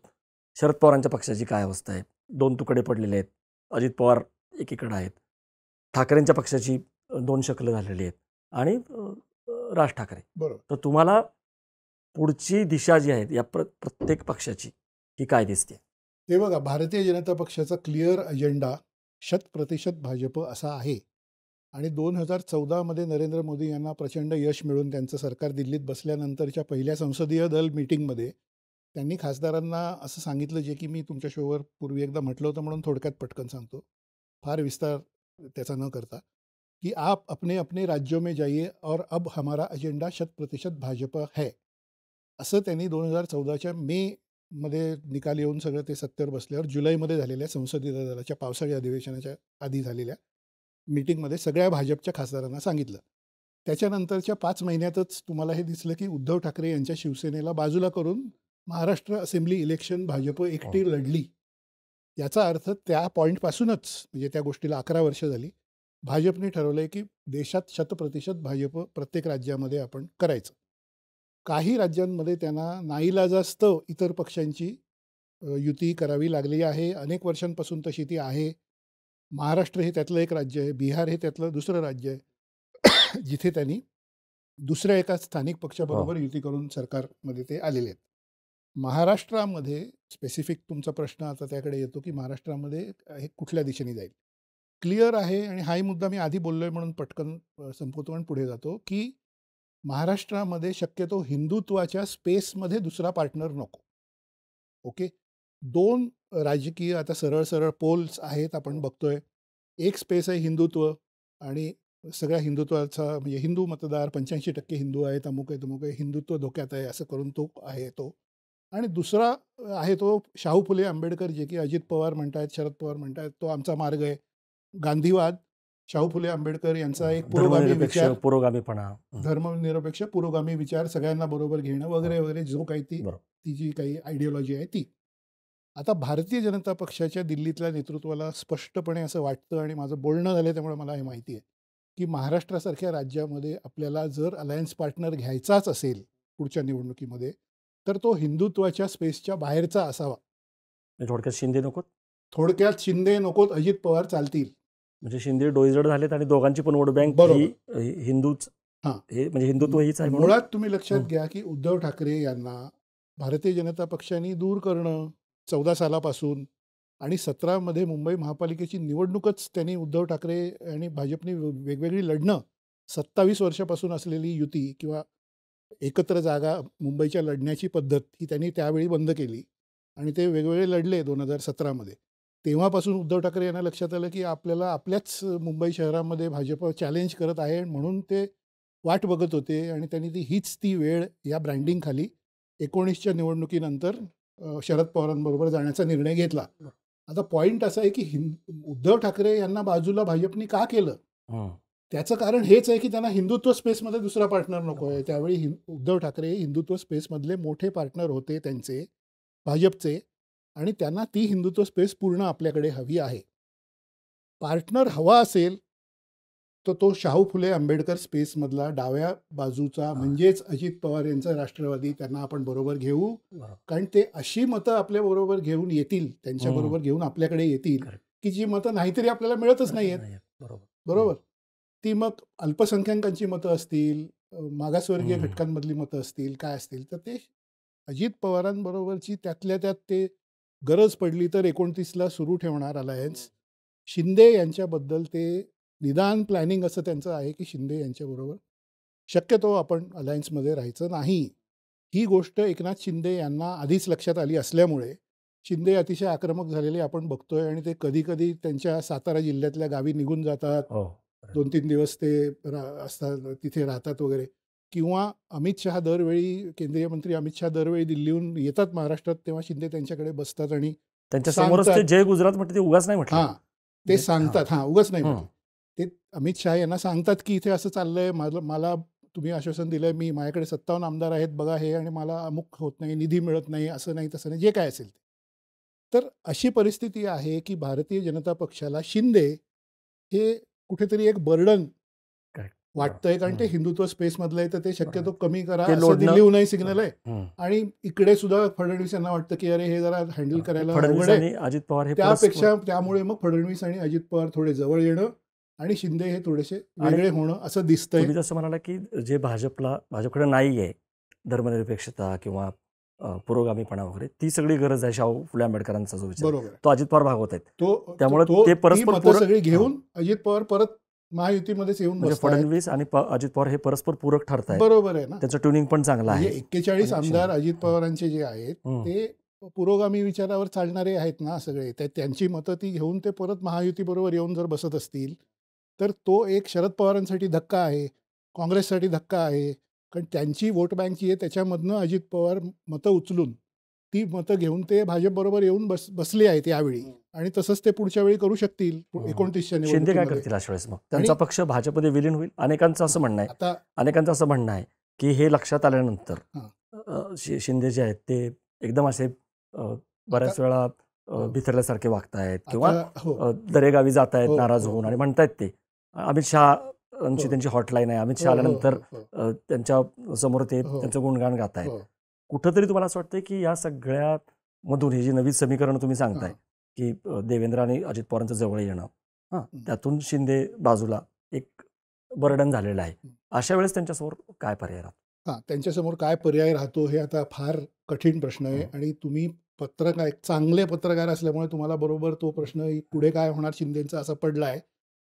शरद पवारांच्या पक्षाची काय अवस्था आहे, 2 तुकडे पडलेले आहेत. अजित पवार एकीकडे आहेत. ठाकरेंच्या पक्षाची 2 शकलं झालेली आहेत आणि राज ठाकरे. बरोबर. तर तुम्हाला पुढची दिशा जी आहे या प्रत्येक पक्षाची ही काय दिसते? हे बघा, भारतीय जनता पक्षाचा क्लिअर अजेंडा 100% भाजप असा आहे आणि 2014 नरेंद्र मोदी यांना प्रचंड यश मिळून त्यांचं सरकार दिल्लीत बसल्यानंतरच्या पहिल्या संसदीय दल मीटिंगमध्ये त्यांनी खासदारांना असं सांगितलं, जे की मी तुमच्या शोवर पूर्वी एकदा म्हटलं होतं म्हणून थोडक्यात पटकन सांगतो, फार विस्तार त्याचा न करता, की आप अपने अपने राज्यों में जाइए और अब हमारा अजेंडा 100% भाजपा है, असं त्यांनी 2014च्या मध्ये निकाल येऊन सगळं ते सत्तेवर बसल्यावर जुलैमध्ये झालेल्या संसदीय दलाच्या पावसाळी अधिवेशनाच्या आधी झालेल्या मीटिंगमध्ये सगळ्या भाजपच्या खासदारांना सांगितलं. त्याच्यानंतरच्या 5 महिन्यातच तुम्हाला हे दिसलं की उद्धव ठाकरे यांच्या शिवसेनेला बाजूला करून महाराष्ट्र असेंब्ली इलेक्शन भाजप एकटी लढली. याचा अर्थ त्या पॉईंटपासूनच, म्हणजे त्या गोष्टीला 11 वर्ष झाली, भाजपने ठरवलंय की देशात 100% भाजप प्रत्येक राज्यामध्ये आपण करायचं. काही राज्यांमध्ये त्यांना नाईलाजास्तव इतर पक्षांची युती करावी लागली आहे. अनेक वर्षांपासून तशी ती आहे. महाराष्ट्र हे त्यातलं एक राज्य आहे, बिहार हे त्यातलं दुसरं राज्य आहे जिथे त्यांनी दुसऱ्या एका स्थानिक पक्षाबरोबर युती करून सरकारमध्ये ते आलेले आहेत. महाराष्ट्रामध्ये स्पेसिफिक तुमचा प्रश्न आता त्याकडे येतो की महाराष्ट्रामध्ये हे कुठल्या दिशेने जाईल. क्लिअर आहे, आणि हाही मुद्दा मी आधी बोललोय म्हणून पटकन संपवतो आणि पुढे जातो, की महाराष्ट्रामध्ये शक्यतो हिंदुत्वाच्या स्पेसमध्ये दुसरा पार्टनर नको. ओके, 2 राजकीय आता सरळ सरळ पोल्स आहेत, आपण बघतोय. एक स्पेस आहे हिंदुत्व, आणि सगळ्या हिंदुत्वाचा म्हणजे हिंदू मतदार 85% हिंदू आहेत, अमुक आहे तमुक आहे, हिंदुत्व धोक्यात आहे असं करून तो आहे तो. आणि दुसरा आहे तो शाहू फुले आंबेडकर, जे की अजित पवार म्हणतायत, शरद पवार म्हणतायत, तो आमचा मार्ग आहे. गांधीवाद, शाहू फुले आंबेडकर यांचा एक पुरोगामी विचार, पुरोगामीपणा, धर्मनिरपेक्ष पुरोगामी विचार, सगळ्यांना बरोबर घेणं वगैरे वगैरे, जो काही ती जी काही आयडिओलॉजी आहे ती. आता भारतीय जनता पक्षाच्या दिल्लीतल्या नेतृत्वाला स्पष्टपणे असं वाटतं, आणि माझं बोलणं झालं त्यामुळे मला हे माहिती आहे, की महाराष्ट्रासारख्या राज्यामध्ये आपल्याला जर अलायन्स पार्टनर घ्यायचाच असेल पुढच्या निवडणुकीमध्ये, तर तो हिंदुत्वाच्या स्पेसच्या बाहेरचा असावा. थोडक्यात शिंदे नकोत. थोडक्यात शिंदे नकोत, अजित पवार चालतील. म्हणजे शिंदे डोईजड झालेत आणि दोघांची पण वोट बँक ही हिंदूच. हां, हे म्हणजे हिंदुत्व हीच आहे. मुळात तुम्ही लक्षात घ्या की उद्धव ठाकरे यांना भारतीय जनता पक्षाने दूर करणं 14 सालापासून, आणि 17 मुंबई महापालिकेची निवडणूकच त्यांनी उद्धव ठाकरे आणि भाजपने वेगवेगळी लढणं, 27 वर्षापासून असलेली युती किंवा एकत्र जागा मुंबईच्या लढण्याची पद्धत ही त्यांनी त्यावेळी बंद केली, आणि ते वेगवेगळे लढले 2017. तेव्हापासून उद्धव ठाकरे यांना लक्षात आलं की आपल्याला आपल्याच मुंबई शहरामध्ये भाजप चॅलेंज करत आहे, म्हणून ते वाट बघत होते, आणि त्यांनी हीच ती वेळ या ब्रँडिंगखाली 19च्या निवडणुकीनंतर शरद पवारांबरोबर जाण्याचा निर्णय घेतला. आता पॉईंट असा आहे की उद्धव ठाकरे यांना बाजूला भाजपने का केलं, त्याचं कारण हेच आहे की त्यांना हिंदुत्व स्पेसमध्ये दुसरा पार्टनर नको आहे. त्यावेळी उद्धव ठाकरे हिंदुत्व स्पेसमधले मोठे पार्टनर होते त्यांचे, भाजपचे, आणि त्यांना ती हिंदुत्व स्पेस पूर्ण आपल्याकडे हवी आहे. पार्टनर हवा असेल तर तो शाहू फुले आंबेडकर स्पेसमधला डाव्या बाजूचा, म्हणजेच अजित पवार यांचा राष्ट्रवादी, त्यांना आपण बरोबर घेऊ, कारण ते अशी मतं आपल्याबरोबर घेऊन येतील, त्यांच्याबरोबर घेऊन आपल्याकडे येतील की जी मतं नाहीतरी आपल्याला मिळतच नाही आहेत. बरोबर, ती मग अल्पसंख्याकांची मतं असतील, मागासवर्गीय घटकांमधली मतं असतील, काय असतील, तर ते अजित पवारांबरोबरची त्यातल्या त्यात ते गरज पडली तर 29ला सुरू ठेवणार अलायन्स. शिंदे यांच्याबद्दल ते निदान प्लॅनिंग असं त्यांचं आहे की शिंदे यांच्याबरोबर शक्यतो आपण अलायन्समध्ये राहायचं नाही. ही गोष्ट एकनाथ शिंदे यांना आधीच लक्षात आली असल्यामुळे शिंदे अतिशय आक्रमक झालेले आपण बघतोय, आणि ते कधी कधी त्यांच्या सातारा जिल्ह्यातल्या गावी निघून जातात, 2-3 दिवस ते असतात तिथे राहतात वगैरे, किंवा अमित शहा दरवेळी, केंद्रीय मंत्री अमित शहा दरवेळी दिल्लीहून येतात महाराष्ट्रात, तेव्हा शिंदे त्यांच्याकडे बसतात आणि त्यांच्या समोरच ते जय गुजरात म्हणते, ते उगाच नाही म्हटलं. हां, ते सांगतात, उगाच नाही म्हटलं, ते अमित शहा यांना सांगतात की इथे असं चाललंय, मला तुम्ही आश्वासन दिलंय, मी माझ्याकडे 57 आमदार आहेत बघा हे, आणि मला अमुक होत नाही, निधी मिळत नाही, असं नाही तसं नाही, जे काय असेल ते. तर अशी परिस्थिती आहे की भारतीय जनता पक्षाला शिंदे हे कुठेतरी एक बर्डन वाटतंय, कारण ते हम्म. हिंदुत्व स्पेसमधलं आहे, तर ते शक्यतो कमी करा ते असं लोडणं दिल्लीहूनही सिग्नल आहे. हम्म. आणि इकडे सुद्धा फडणवीस यांना वाटतं की अरे हे जरा हँडल करायला फडणवीस अवघड आहे. आणि अजित पवार हे त्यापेक्षा त्यामुळे मग फडणवीस आणि अजित पवार थोडे जवळ येणं आणि शिंदे हे थोडेसे वेगळे होणं असं दिसतंय. तुम्ही जसं म्हणाला की जे भाजपकडे नाही आहे धर्मनिरपेक्षता किंवा पुरोगामीपणा वगैरे, ती सगळी गरज आहे शाहू फुले आंबेडकरांचा जो विचार बरोबर आहे. तो अजित पवार भागवत आहेत. त्यामुळे तो ते ती परस्पर मतं पूरक सगळी घेऊन अजित पवार परत महायुतीमध्येच येऊन म्हणजे बसतायत. फडणवीस आणि अजित पवार हे परस्पर पूरक ठरतायत. बरोबर आहे ना. त्याचं ट्युनिंग पण चांगलं म्हणजे आहे. 41 आणि आमदार अजित पवारांचे जे आहेत ते पुरोगामी विचारावर चालणारे आहेत ना सगळे. त्यांची मतं ती घेऊन ते परत महायुतीबरोबर येऊन जर बसत असतील तर तो एक शरद पवारांसाठी धक्का आहे, काँग्रेससाठी धक्का आहे. कारण त्यांची वोट बँक जी आहे त्याच्यामधनं अजित पवार मतं उचलून ती मतं घेऊन ते भाजपबरोबर येऊन बसले आहेत यावेळी. आणि तसंच ते पुढच्या वेळी करू शकतील 29च्या शिंदे काय निवडणुकीमध्ये. करतील अशा वेळेस? मग त्यांचा पक्ष भाजपमध्ये विलीन होईल. अनेकांचं असं म्हणणं आहे की हे लक्षात आल्यानंतर शिंदे जे आहेत ते एकदम असे बऱ्याच वेळा भितरल्यासारखे वागतायत किंवा दरेगावी जात आहेत नाराज होऊन आणि म्हणतायत ते अमित शहाची त्यांची हॉटलाईन आहे. अमित शहा आल्यानंतर त्यांच्या समोर ते त्यांचं गुणगान गात आहेत. कुठंतरी तुम्हाला असं वाटतंय की या सगळ्या मधून ही जी नवी समीकरण तुम्ही सांगताय की देवेंद्र आणि अजित पवारांचं जवळ येणं, त्यातून शिंदे बाजूला एक बर्डन झालेलं आहे. अशा वेळेस त्यांच्यासमोर काय पर्याय राहतो? त्यांच्यासमोर काय पर्याय राहतो हे आता फार कठीण प्रश्न आहे. आणि तुम्ही चांगले पत्रकार असल्यामुळे तुम्हाला बरोबर तो प्रश्न पुढे काय होणार शिंदेचा असा पडला आहे.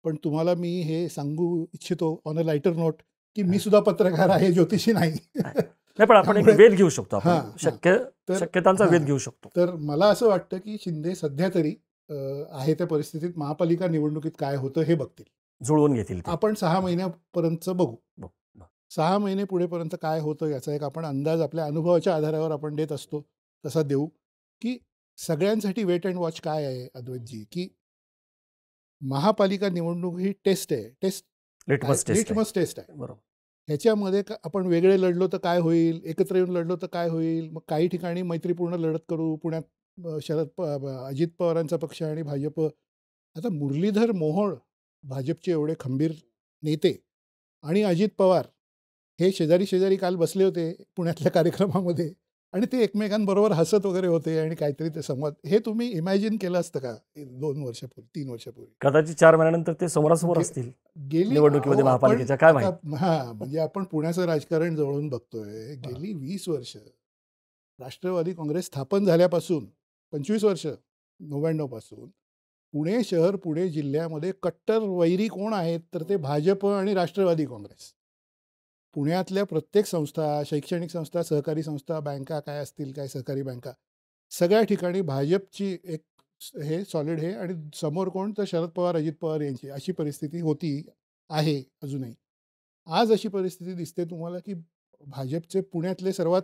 पण तुम्हाला मी हे सांगू इच्छितो ऑन अ लाईटर नोट की मी सुद्धा पत्रकार आहे, ज्योतिषी नाही. पण आपण एक वेध घेऊ शकतो, आपण शक्यतांचा वेध घेऊ शकतो. तर मला असं वाटतं की शिंदे सध्या तरी आहे त्या परिस्थितीत महापालिका निवडणुकीत काय होतं हे बघतील, जुळवून घेतील. आपण 6 महिन्यापर्यंत बघू. 6 महिने पुढेपर्यंत काय होतं याचा एक आपण अंदाज आपल्या अनुभवाच्या आधारावर आपण देत असतो तसा देऊ. की सगळ्यांसाठी वेट अँड वॉच काय आहे अद्वैतजी, की महापालिका निवडणूक ही टेस्ट आहे, लिटमस टेस्ट आहे. बरोबर. ह्याच्यामध्ये आपण वेगळे लढलो तर काय होईल, एकत्र येऊन लढलो तर काय होईल. मग काही ठिकाणी मैत्रीपूर्ण लढत करू. पुण्यात अजित पवारांचा पक्ष आणि भाजप. आता मुरलीधर मोहोळ भाजपचे एवढे खंबीर नेते आणि अजित पवार हे शेजारी काल बसले होते पुण्यातल्या कार्यक्रमामध्ये आणि ते एकमेकांबरोबर हसत वगैरे होते आणि काहीतरी ते संवाद. हे तुम्ही इमॅजिन केलं असतं का 2 वर्षापूर्वी 3 वर्षापूर्वी? कदाचित 4 महिन्यानंतर ते समोरासमोर असतील निवडणुकीमध्ये महापालिकेच्या, काय माहिती. म्हणजे आपण पुण्याचं राजकारण जवळून बघतोय. गेली 20 वर्ष राष्ट्रवादी काँग्रेस स्थापन झाल्यापासून 25 वर्ष 99 पासून पुणे शहर, पुणे जिल्ह्यामध्ये कट्टर वैरी कोण आहेत तर ते भाजप आणि राष्ट्रवादी काँग्रेस. पुण्यातल्या प्रत्येक संस्था, शैक्षणिक संस्था, सहकारी संस्था, बँका काय असतील, काय सहकारी बँका, सगळ्या ठिकाणी भाजपची एक हे सॉलिड हे आणि समोर कोण तर शरद पवार, अजित पवार यांची अशी परिस्थिती होती, आहे अजूनही. आज अशी परिस्थिती दिसते तुम्हाला की भाजपचे पुण्यातले सर्वात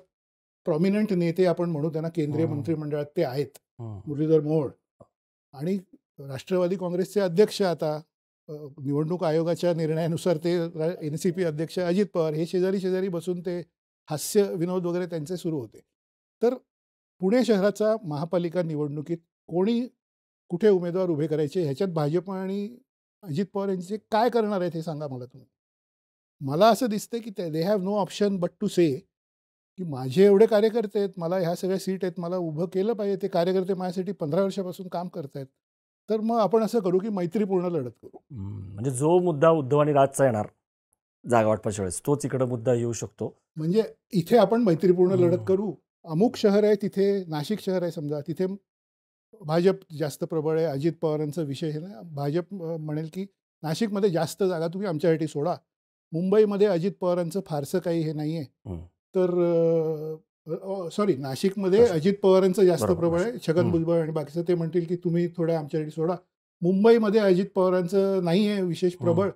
प्रॉमिनंट नेते आपण म्हणू त्यांना केंद्रीय मंत्रिमंडळात ते आहेत, मुरलीधर मोहोळ. आणि राष्ट्रवादी काँग्रेसचे अध्यक्ष आता निवडणूक आयोगाच्या निर्णयानुसार ते NCP अध्यक्ष अजित पवार हे शेजारी बसून ते हास्य विनोद वगैरे त्यांचे सुरू होते. तर पुणे शहराचा महापालिका निवडणुकीत कोणी कुठे उमेदवार उभे करायचे ह्याच्यात भाजप आणि अजित पवार यांचे काय करणार आहेत हे सांगा मला तुम्ही. मला असं दिसतं की they have no option but to say की माझे एवढे कार्यकर्ते आहेत, मला ह्या सगळ्या सीट आहेत, मला उभं केलं पाहिजे. ते कार्यकर्ते माझ्यासाठी 15 वर्षापासून काम करत आहेत. तर मग आपण असं करू की मैत्रीपूर्ण लढत करू. म्हणजे जो मुद्दा उद्धव आणि राजचा येणार जागा वाटपाच्या वेळेस तोच इकडे मुद्दा येऊ शकतो. म्हणजे इथे आपण मैत्रीपूर्ण लढत करू. अमुक शहर आहे तिथे, नाशिक शहर आहे समजा, तिथे भाजप जास्त प्रबळ आहे, अजित पवारांचा विषय आहे ना. भाजप म्हणेल की नाशिकमध्ये जास्त जागा तुम्ही आमच्यासाठी सोडा. मुंबईमध्ये अजित पवारांचं फारसं काही हे नाही आहे. तर सॉरी, नाशिकमध्ये अजित पवारांचं जास्त प्रबळ आहे, छगन भुजबळ आणि बाकीचं. ते म्हणतील की तुम्ही थोड्या आमच्यासाठी सोडा. मुंबईमध्ये अजित पवारांचं नाही आहे विशेष प्रबळ,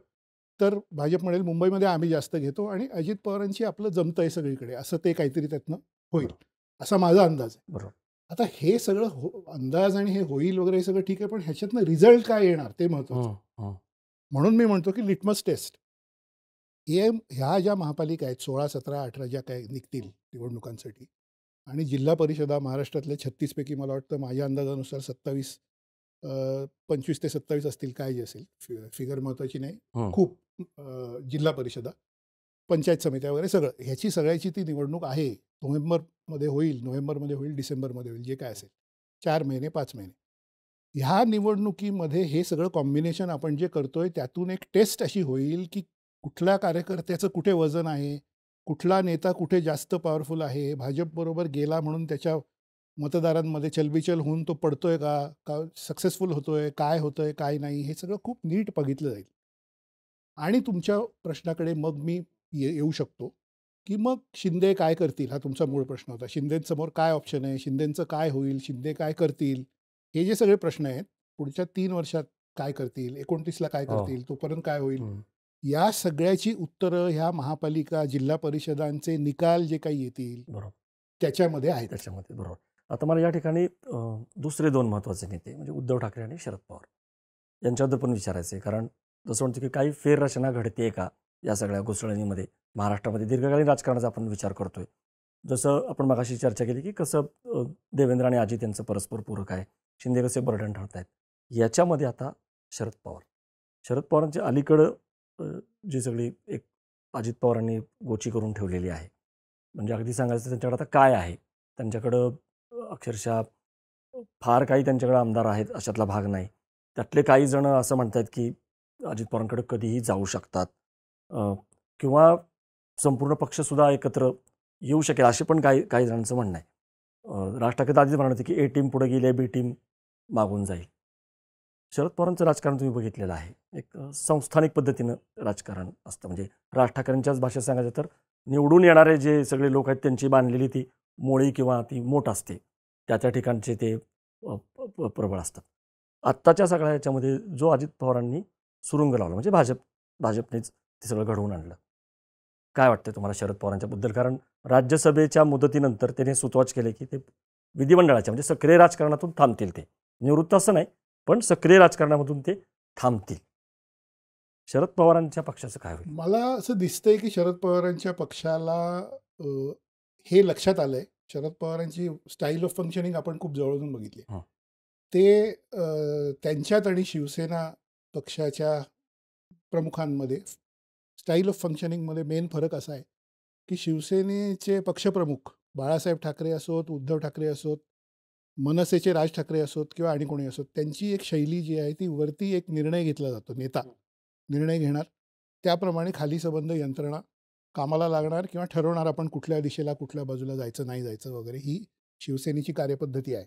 तर भाजप म्हणेल मुंबईमध्ये आम्ही जास्त घेतो आणि अजित पवारांची आपलं जमतं आहे सगळीकडे, असं ते काहीतरी त्यातनं होईल, असा माझा अंदाज आहे. बरोबर. आता हे सगळं अंदाज आणि हे होईल वगैरे हे सगळं ठीक आहे, पण ह्याच्यातनं रिझल्ट काय येणार ते महत्त्वाचं. म्हणून मी म्हणतो की लिटमस टेस्ट ह्या ज्या महापालिका आहेत 16, 17, 18 ज्या काय निघतील निवडणुकांसाठी, आणि जिल्हा परिषदा महाराष्ट्रातल्या 36 पैकी मला वाटतं माझ्या अंदाजानुसार 27 25 ते 27 असतील, काय जे असेल, फिगर महत्त्वाची नाही. हं. खूप जिल्हा परिषदा, पंचायत समित्या वगैरे सगळं. ह्याची सगळ्याची ती निवडणूक आहे. नोव्हेंबरमध्ये होईल, डिसेंबरमध्ये होईल, जे काय असेल. 4 महिने, 5 महिने. ह्या निवडणुकीमध्ये हे सगळं कॉम्बिनेशन आपण जे करतोय, त्यातून एक टेस्ट अशी होईल, की कुठल्या कार्यकर्त्याचं कुठे वजन आहे, कुठला नेता कुठे जास्त पॉवरफुल आहे, भाजपबरोबर गेला म्हणून त्याच्या मतदारांमध्ये चलबिचल होऊन तो पडतोय का? का सक्सेसफुल होतोय? काय होतंय, काय नाही? हे सगळं खूप नीट बघितलं जाईल. आणि तुमच्या प्रश्नाकडे मग मी येऊ शकतो, की मग शिंदे काय करतील? हा तुमचा मूळ प्रश्न होता. शिंदेंसमोर काय ऑप्शन आहे? शिंदेंचं काय होईल? शिंदे काय करतील? हे जे सगळे प्रश्न आहेत, पुढच्या 3 वर्षात काय करतील? 29ला काय हो. करतील? तोपर्यंत काय होईल? हं. या सगळ्याची उत्तरं ह्या महापालिका, जिल्हा परिषदांचे निकाल जे काही येतील, बरोबर. त्याच्यामध्ये आहेत. त्याच्यामध्ये बरोबर. आता मला या ठिकाणी दुसरे 2 महत्त्वाचे नेते म्हणजे उद्धव ठाकरे आणि शरद पवार यांच्याबद्दल पण विचारायचं आहे. कारण जसं म्हणतो की काही फेररचना घडते का या सगळ्या घुसळणीमध्ये? महाराष्ट्रामध्ये दीर्घकालीन राजकारणाचा आपण विचार करतोय. जसं आपण मगाशी चर्चा केली की कसं देवेंद्र आणि अजित यांचं परस्पर पूरक आहे. शिंदे कसे बर्डन ठरतायत. याच्यामध्ये आता शरद पवार. शरद पवारांच्या अलीकडं जी सगळी एक अजित पवारांनी गोची करून ठेवलेली आहे. म्हणजे अगदी सांगायचं तर त्यांच्याकडे आता काय आहे? त्यांच्याकडं अक्षरशः फार काही त्यांच्याकडे आमदार आहेत अशातला भाग नाही. त्यातले काही जण असं म्हणतात की अजित पवारांकडे कधीही जाऊ शकतात अ, किंवा संपूर्ण पक्षसुद्धा एकत्र येऊ शकेल असे पण काही काही जणांचं म्हणणं आहे. राज ठाकरे तर आधीच म्हणत होते की ए टीम पुढे गेली, बी टीम मागून जाईल. शरद पवारांचं राजकारण तुम्ही बघितलेलं आहे. एक संस्थानिक पद्धतीनं राजकारण असतं. म्हणजे राज ठाकरेंच्याच भाषेत सांगायचं तर निवडून येणारे जे सगळे लोक आहेत त्यांची बांधलेली ती मोळी किंवा ती मोठ असते. त्या ठिकाणचे ते प्रबळ असतात. आत्ताच्या सगळ्या ह्याच्यामध्ये जो अजित पवारांनी सुरुंग लावला म्हणजे भाजपनेच ते सगळं घडवून आणलं. काय वाटतं तुम्हाला शरद पवारांच्याबद्दल? कारण राज्यसभेच्या मुदतीनंतर त्याने सुतवाच केले की ते विधिमंडळाच्या म्हणजे सक्रिय राजकारणातून थांबतील ते. निवृत्त असं नाही, पण सक्रिय राजकारणामधून ते थांबतील. शरद पवारांच्या पक्षाचं काय होईल? मला असं दिसतंय की शरद पवारांच्या पक्षाला अ, हे लक्षात आलंय. शरद पवारांची स्टाईल ऑफ फंक्शनिंग आपण खूप जवळून बघितली. हं. ते त्यांच्यात आणि शिवसेना पक्षाच्या प्रमुखांमध्ये स्टाईल ऑफ फंक्शनिंगमध्ये मेन फरक असा आहे, की शिवसेनेचे पक्षप्रमुख बाळासाहेब ठाकरे असोत, उद्धव ठाकरे असोत, मनसेचे राज ठाकरे असोत किंवा आणि कोणी असोत, त्यांची एक शैली जी आहे ती वरती एक निर्णय घेतला जातो. नेता निर्णय घेणार, त्याप्रमाणे खाली संबंध यंत्रणा कामाला लागणार किंवा ठरवणार आपण कुठल्या दिशेला, कुठल्या बाजूला जायचं, नाही जायचं वगैरे ही शिवसेनेची कार्यपद्धती आहे.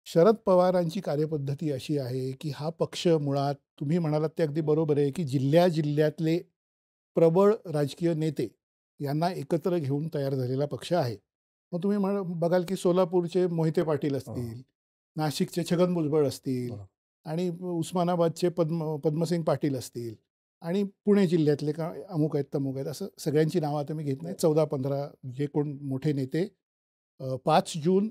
शरद पवारांची कार्यपद्धती अशी आहे, की हा पक्ष मुळात तुम्ही म्हणालात ते अगदी बरोबर आहे, की जिल्ह्यातले प्रबळ राजकीय नेते यांना एकत्र घेऊन तयार झालेला पक्ष आहे. मग तुम्ही बघाल, की सोलापूरचे मोहिते पाटील हो. असतील, नाशिकचे छगन भुजबळ असतील बरोबर. आणि उस्मानाबादचे पद्मसिंग पाटील असतील आणि पुणे जिल्ह्यातले का अमुक आहेत, तमुक आहेत, असं सगळ्यांची नावं आता मी घेत नाही. 14-15 जे कोण मोठे नेते 5 जून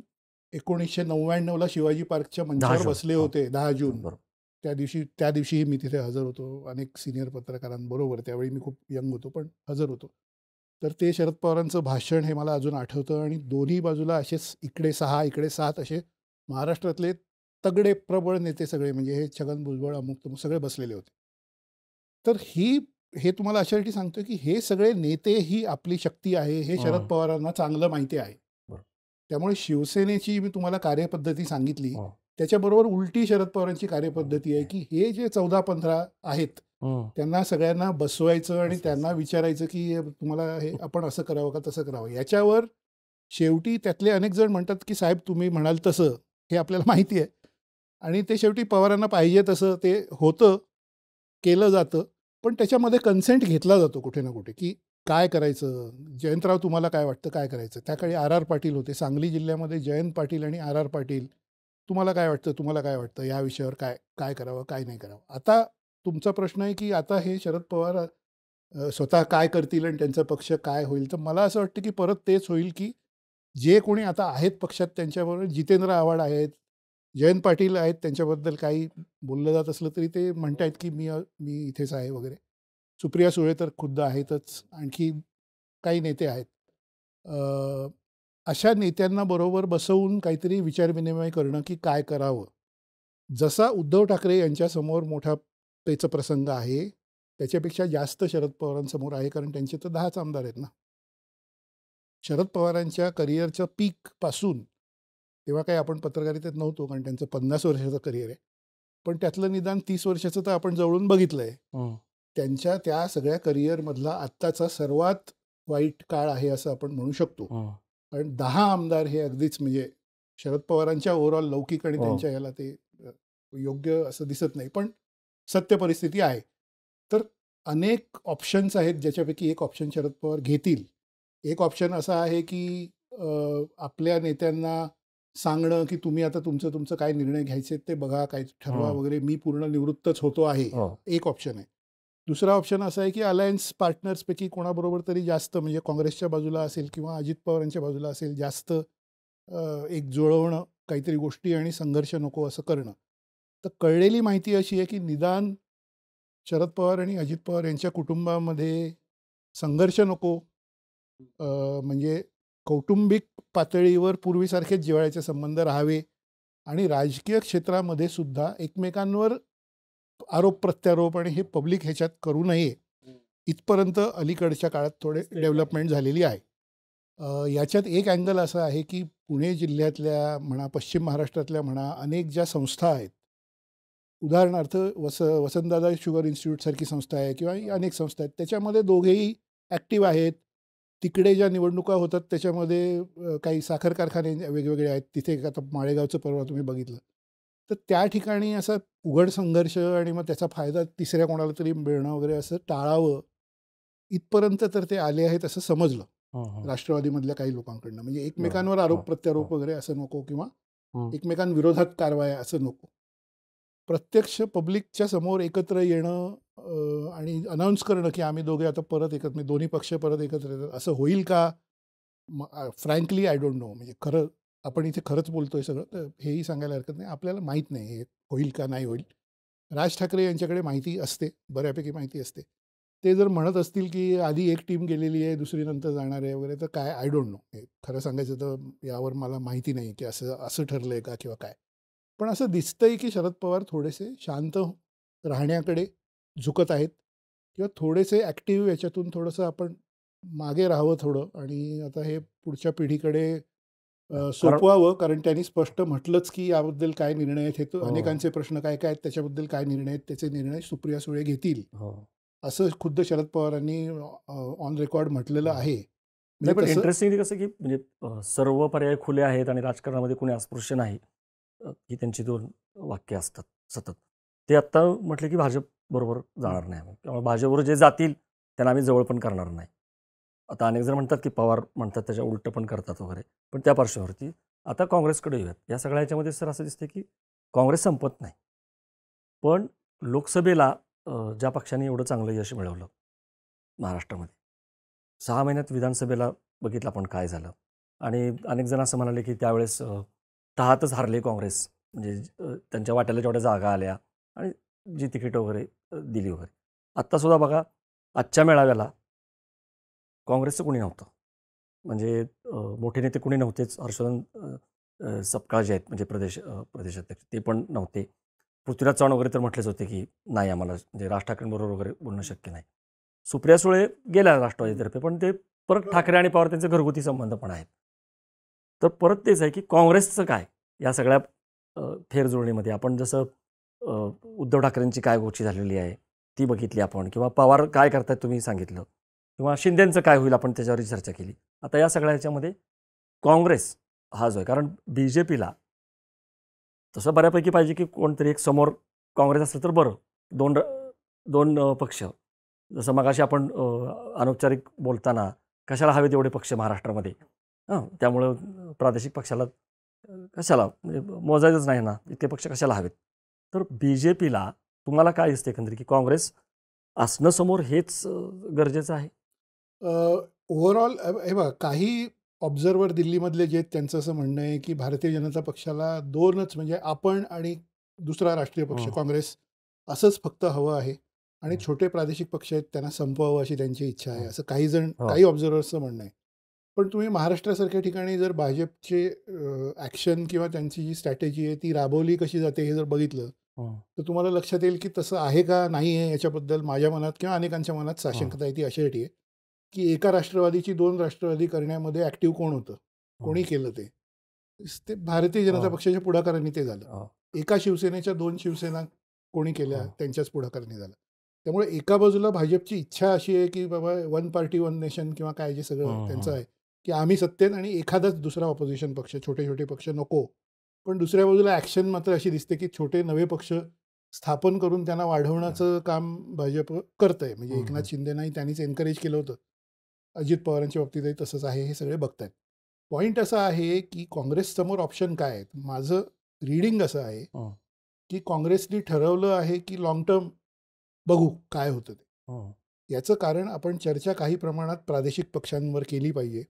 1999ला शिवाजी पार्कच्या 10 मंचावर जून. बसले हो. होते. 10 जून. बरोबर. त्या दिवशीही मी तिथे हजर होतो. अनेक सीनियर पत्रकारांबरोबर. त्यावेळी मी खूप यंग होतो, पण हजर होतो. तर ते शरद पवारांचं भाषण हे मला अजून आठवतं आणि दोन्ही बाजूला असेच इकडे 6, इकडे 7 असे महाराष्ट्रातले तगडे प्रबळ नेते सगळे म्हणजे हे छगन भुजबळ, अमुक-तमुक सगळे बसलेले होते. तर हे तुम्हाला अशासाठी सांगतोय, की हे सगळे नेते ही आपली शक्ती आहे, हे शरद हं. पवारांना चांगलं माहिती आहे. बरोबर. त्यामुळे शिवसेनेची मी तुम्हाला कार्यपद्धती सांगितली, हो. त्याच्याबरोबर उलटी शरद पवारांची कार्यपद्धती आहे, की हे जे 14-15 आहेत, हं. त्यांना सगळ्यांना बसवायचं आणि बसवायचं. त्यांना विचारायचं, की तुम्हाला हे आपण असं करावं का तसं करावं? याच्यावर शेवटी त्यातले अनेक जण म्हणतात, की साहेब तुम्ही म्हणाल तसं, हे आपल्याला माहिती आहे. आणि ते शेवटी पवारांना पाहिजे तसं ते होतं, केलं जातं. पण त्याच्यामध्ये कन्सेंट घेतला जातो कुठे ना कुठे, की काय करायचं? जयंतराव तुम्हाला काय वाटतं, काय करायचं? त्या काळी आर. आर. पाटील होते. सांगली जिल्ह्यामध्ये जयंत पाटील आणि आर. आर. पाटील. तुम्हाला काय वाटतं, तुम्हाला काय वाटतं? या विषयावर काय काय करावं, काय नाही करावं? आता तुमचा प्रश्न आहे, की आता हे शरद पवार स्वतः काय करतील आणि त्यांचा पक्ष काय होईल? तर मला असं वाटतं, की परत तेच होईल, की जे कोणी आता आहेत पक्षात त्यांच्याबरोबर जितेंद्र आव्हाड आहेत, जयंत पाटील आहेत, त्यांच्याबद्दल काही बोललं जात असलं तरी ते म्हणतायत, की मी इथेच आहे वगैरे. सुप्रिया सुळे तर खुद्द आहेतच. आणखी काही नेते आहेत. अ, अशा नेत्यांना बरोबर बसवून काहीतरी विचारविनिमय करणं, की काय करावं? जसा उद्धव ठाकरे यांच्यासमोर मोठा पेचप्रसंग आहे, त्याच्यापेक्षा जास्त शरद पवारांसमोर आहे, कारण त्यांचे तर 10च आमदार आहेत ना. शरद पवारांच्या करिअरचं पीकपासून, तेव्हा काही आपण पत्रकारितेत नव्हतो, कारण त्यांचं 50 वर्षाचं करिअर आहे. पण त्यातलं निदान 30 वर्षाचं तर आपण जवळून बघितलं आहे. त्यांच्या त्या सगळ्या करिअरमधला आत्ताचा सर्वात वाईट काळ आहे असं आपण म्हणू शकतो. कारण 10 आमदार हे अगदीच म्हणजे शरद पवारांच्या ओव्हरऑल लौकिक आणि त्यांच्या ह्याला ते योग्य असं दिसत नाही. पण सत्य परिस्थिती आहे. तर अनेक ऑप्शन्स आहेत, ज्याच्यापैकी एक ऑप्शन शरद पवार घेतील. एक ऑप्शन असा आहे की आपल्या नेत्यांना सांगणं की तुम्ही आता तुमचं काय निर्णय घ्यायचे ते बघा, काय ठरवा वगैरे, मी पूर्ण निवृत्तच होतो आहे. एक ऑप्शन आहे. दुसरा ऑप्शन असा आहे की अलायन्स पार्टनर्सपैकी कोणाबरोबर तरी जास्त, म्हणजे काँग्रेसच्या बाजूला असेल किंवा अजित पवारांच्या बाजूला असेल, जास्त एक जुळवणं काहीतरी गोष्टी आणि संघर्ष नको असं करणं. तर कळलेली माहिती अशी आहे की निदान शरद पवार आणि अजित पवार यांच्या कुटुंबामध्ये संघर्ष नको, म्हणजे कौटुंबिक पातळीवर पूर्वीसारखेच जिव्हाळ्याचे संबंध राहावे आणि राजकीय क्षेत्रामध्ये सुद्धा एकमेकांवर आरोप प्रत्यारोप आणि हे पब्लिक ह्याच्यात करू नये, इथपर्यंत अलीकडच्या काळात थोडे डेव्हलपमेंट झालेली आहे. याच्यात एक अँगल असा आहे की पुणे जिल्ह्यातल्या म्हणा, पश्चिम महाराष्ट्रातल्या म्हणा, अनेक ज्या संस्था आहेत, उदाहरणार्थ वसंतदादा शुगर इन्स्टिट्यूटसारखी संस्था आहे किंवा अनेक संस्था आहेत, त्याच्यामध्ये दोघेही ॲक्टिव्ह आहेत. तिकडे ज्या निवडणुका होतात त्याच्यामध्ये काही साखर कारखाने वेगवेगळे आहेत. तिथे आता माळेगावचं परवा तुम्ही बघितलं, तर त्या ठिकाणी असा उघड संघर्ष आणि मग त्याचा फायदा तिसऱ्या कोणाला तरी मिळणं वगैरे असं टाळावं, इथपर्यंत तर ते आले आहेत असं समजलं राष्ट्रवादीमधल्या काही लोकांकडनं. म्हणजे एकमेकांवर आरोप प्रत्यारोप वगैरे असं नको किंवा एकमेकांविरोधात कारवाया असं नको. प्रत्यक्ष पब्लिकच्या समोर एकत्र येणं आणि अनाऊन्स करणं की आम्ही दोघे आता परत एकत्र, म्हणजे दोन्ही पक्ष परत एकत्र येतात, असं होईल का? Frankly I don't know. म्हणजे खरं आपण इथे खरंच बोलतोय सगळं, तर हेही सांगायला हरकत नाही. आपल्याला माहीत नाही हे होईल का नाही होईल. राज ठाकरे यांच्याकडे माहिती असते, बऱ्यापैकी माहिती असते. ते जर म्हणत असतील की आधी एक टीम गेलेली आहे, दुसरी नंतर जाणार आहे वगैरे, तर काय आय डोंट नो. खरं सांगायचं तर यावर मला माहिती नाही की असं ठरलं आहे का किंवा काय. पण असं दिसतंय की शरद पवार थोडेसे शांत राहण्याकडे झुकत आहेत किंवा थोडेसे ॲक्टिव्ह याच्यातून थोडंसं आपण मागे राहावं थोडं, आणि आता हे पुढच्या पिढीकडे सोपवावं. कारण त्यांनी स्पष्ट म्हटलंच की याबद्दल काय निर्णय आहेत, हे अनेकांचे प्रश्न काय काय आहेत, त्याच्याबद्दल काय निर्णय आहेत, त्याचे निर्णय सुप्रिया सुळे घेतील, असं खुद्द शरद पवारांनी ऑन रेकॉर्ड म्हटलेलं आहे. नाही, पण इंटरेस्टिंगली कसं की म्हणजे सर्व पर्याय खुले आहेत आणि राजकारणामध्ये कोणी अस्पृश्य नाही, ही त्यांची 2 वाक्य असतात सतत. ते आत्ता म्हटले की भाजप बरोबर जाणार नाही आम्ही, किंवा भाजपबरोबर जे जातील त्यांना आम्ही जवळ पण करणार नाही. आता अनेक जण म्हणतात की पवार म्हणतात त्याच्या उलटं पण करतात वगैरे, पण त्या पार्श्ववरती आता काँग्रेसकडे येऊयात. या सगळ्या ह्याच्यामध्ये सर असं दिसतं की काँग्रेस संपत नाही, पण लोकसभेला ज्या पक्षाने एवढं चांगलं यश मिळवलं महाराष्ट्रामध्ये, 6 महिन्यात विधानसभेला बघितलं आपण काय झालं. आणि अनेक जण असं म्हणाले की त्यावेळेस तहातच हारले काँग्रेस, म्हणजे त्यांच्या वाट्याला जेवढ्या जागा आल्या आणि जी तिकीट वगैरे दिली वगैरे. आत्तासुद्धा बघा, आजच्या मेळाव्याला काँग्रेसचं कुणी नव्हतं, म्हणजे मोठे नेते कुणी नव्हतेच. हर्षवर्धन सपकाळ जे आहेत म्हणजे प्रदेशाध्यक्ष, ते पण नव्हते. पृथ्वीराज चव्हाण वगैरे तर म्हटलेच होते की नाही, आम्हाला म्हणजे राज ठाकरेंबरोबर वगैरे बोलणं शक्य नाही. सुप्रिया सुळे गेल्या राष्ट्रवादीतर्फे, पण ते परत ठाकरे आणि पवार त्यांचे घरगुती संबंध पण आहेत. तर परत तेच आहे की काँग्रेसचं काय या सगळ्या फेरजुळणीमध्ये. आपण जसं उद्धव ठाकरेंची काय गोष्टी झालेली आहे ती बघितली आपण, किंवा पवार काय करतात तुम्ही सांगितलं, किंवा शिंदेंचं काय होईल आपण त्याच्यावरही चर्चा केली. आता या सगळ्या ह्याच्यामध्ये काँग्रेस हा जो आहे, कारण बी जे पीला तसं बऱ्यापैकी पाहिजे की कोणतरी एक समोर काँग्रेस असलं तर बरं. दोन पक्ष, जसं मगाशी आपण अनौपचारिक बोलताना कशाला हवेत एवढे पक्ष महाराष्ट्रामध्ये, त्यामुळं प्रादेशिक पक्षाला कशाला म्हणजे मोजायचंच नाही ना, इतके पक्ष कशाला हवेत. तर बी जे पीला तुम्हाला काय दिसते एकंदरीत की काँग्रेस असणं समोर हेच गरजेचं आहे? ओव्हरऑल हे बघा, काही ऑब्झर्वर दिल्लीमधले जे आहेत त्यांचं असं म्हणणं आहे की भारतीय जनता पक्षाला 2च म्हणजे आपण आणि दुसरा राष्ट्रीय पक्ष काँग्रेस असंच फक्त हवं आहे, आणि छोटे प्रादेशिक पक्ष आहेत त्यांना संपवावं अशी त्यांची इच्छा आहे, असं काही ऑब्झर्वर्सचं म्हणणं आहे. पण तुम्ही महाराष्ट्रासारख्या ठिकाणी जर भाजपचे ॲक्शन किंवा त्यांची जी स्ट्रॅटेजी आहे ती राबवली कशी जाते हे जर बघितलं तर तुम्हाला लक्षात येईल की तसं आहे का नाही आहे याच्याबद्दल माझ्या मनात किंवा अनेकांच्या मनात साशंकता येते अशासाठी आहे की एका राष्ट्रवादीची 2 राष्ट्रवादी करण्यामध्ये ॲक्टिव्ह कोण होतं, कोणी केलं ते भारतीय जनता पक्षाच्या पुढाकारांनी ते झालं. एका शिवसेनेच्या 2 शिवसेना कोणी केल्या त्यांच्याच पुढाकारांनी झालं. त्यामुळे एका बाजूला भाजपची इच्छा अशी आहे की बाबा वन पार्टी वन नेशन किंवा काय जे सगळं त्यांचं आहे की आम्ही सत्तेत आणि एखादाच दुसरा ऑपोजिशन पक्ष, छोटे छोटे पक्ष नको. पण दुसऱ्या बाजूला ॲक्शन मात्र अशी दिसते की छोटे नवे पक्ष स्थापन करून त्यांना वाढवण्याचं काम भाजप करतंय. म्हणजे एकनाथ शिंदेनाही त्यांनीच एन्करेज केलं होतं. अजित पवारांच्या बाबतीतही तसंच आहे, हे सगळे बघतायत. पॉईंट असा आहे की काँग्रेससमोर ऑप्शन काय आहेत. माझं रीडिंग असं आहे की काँग्रेसनी ठरवलं आहे की लाँग टर्म बघू काय होतं ते. याचं कारण आपण चर्चा काही प्रमाणात प्रादेशिक पक्षांवर केली पाहिजे.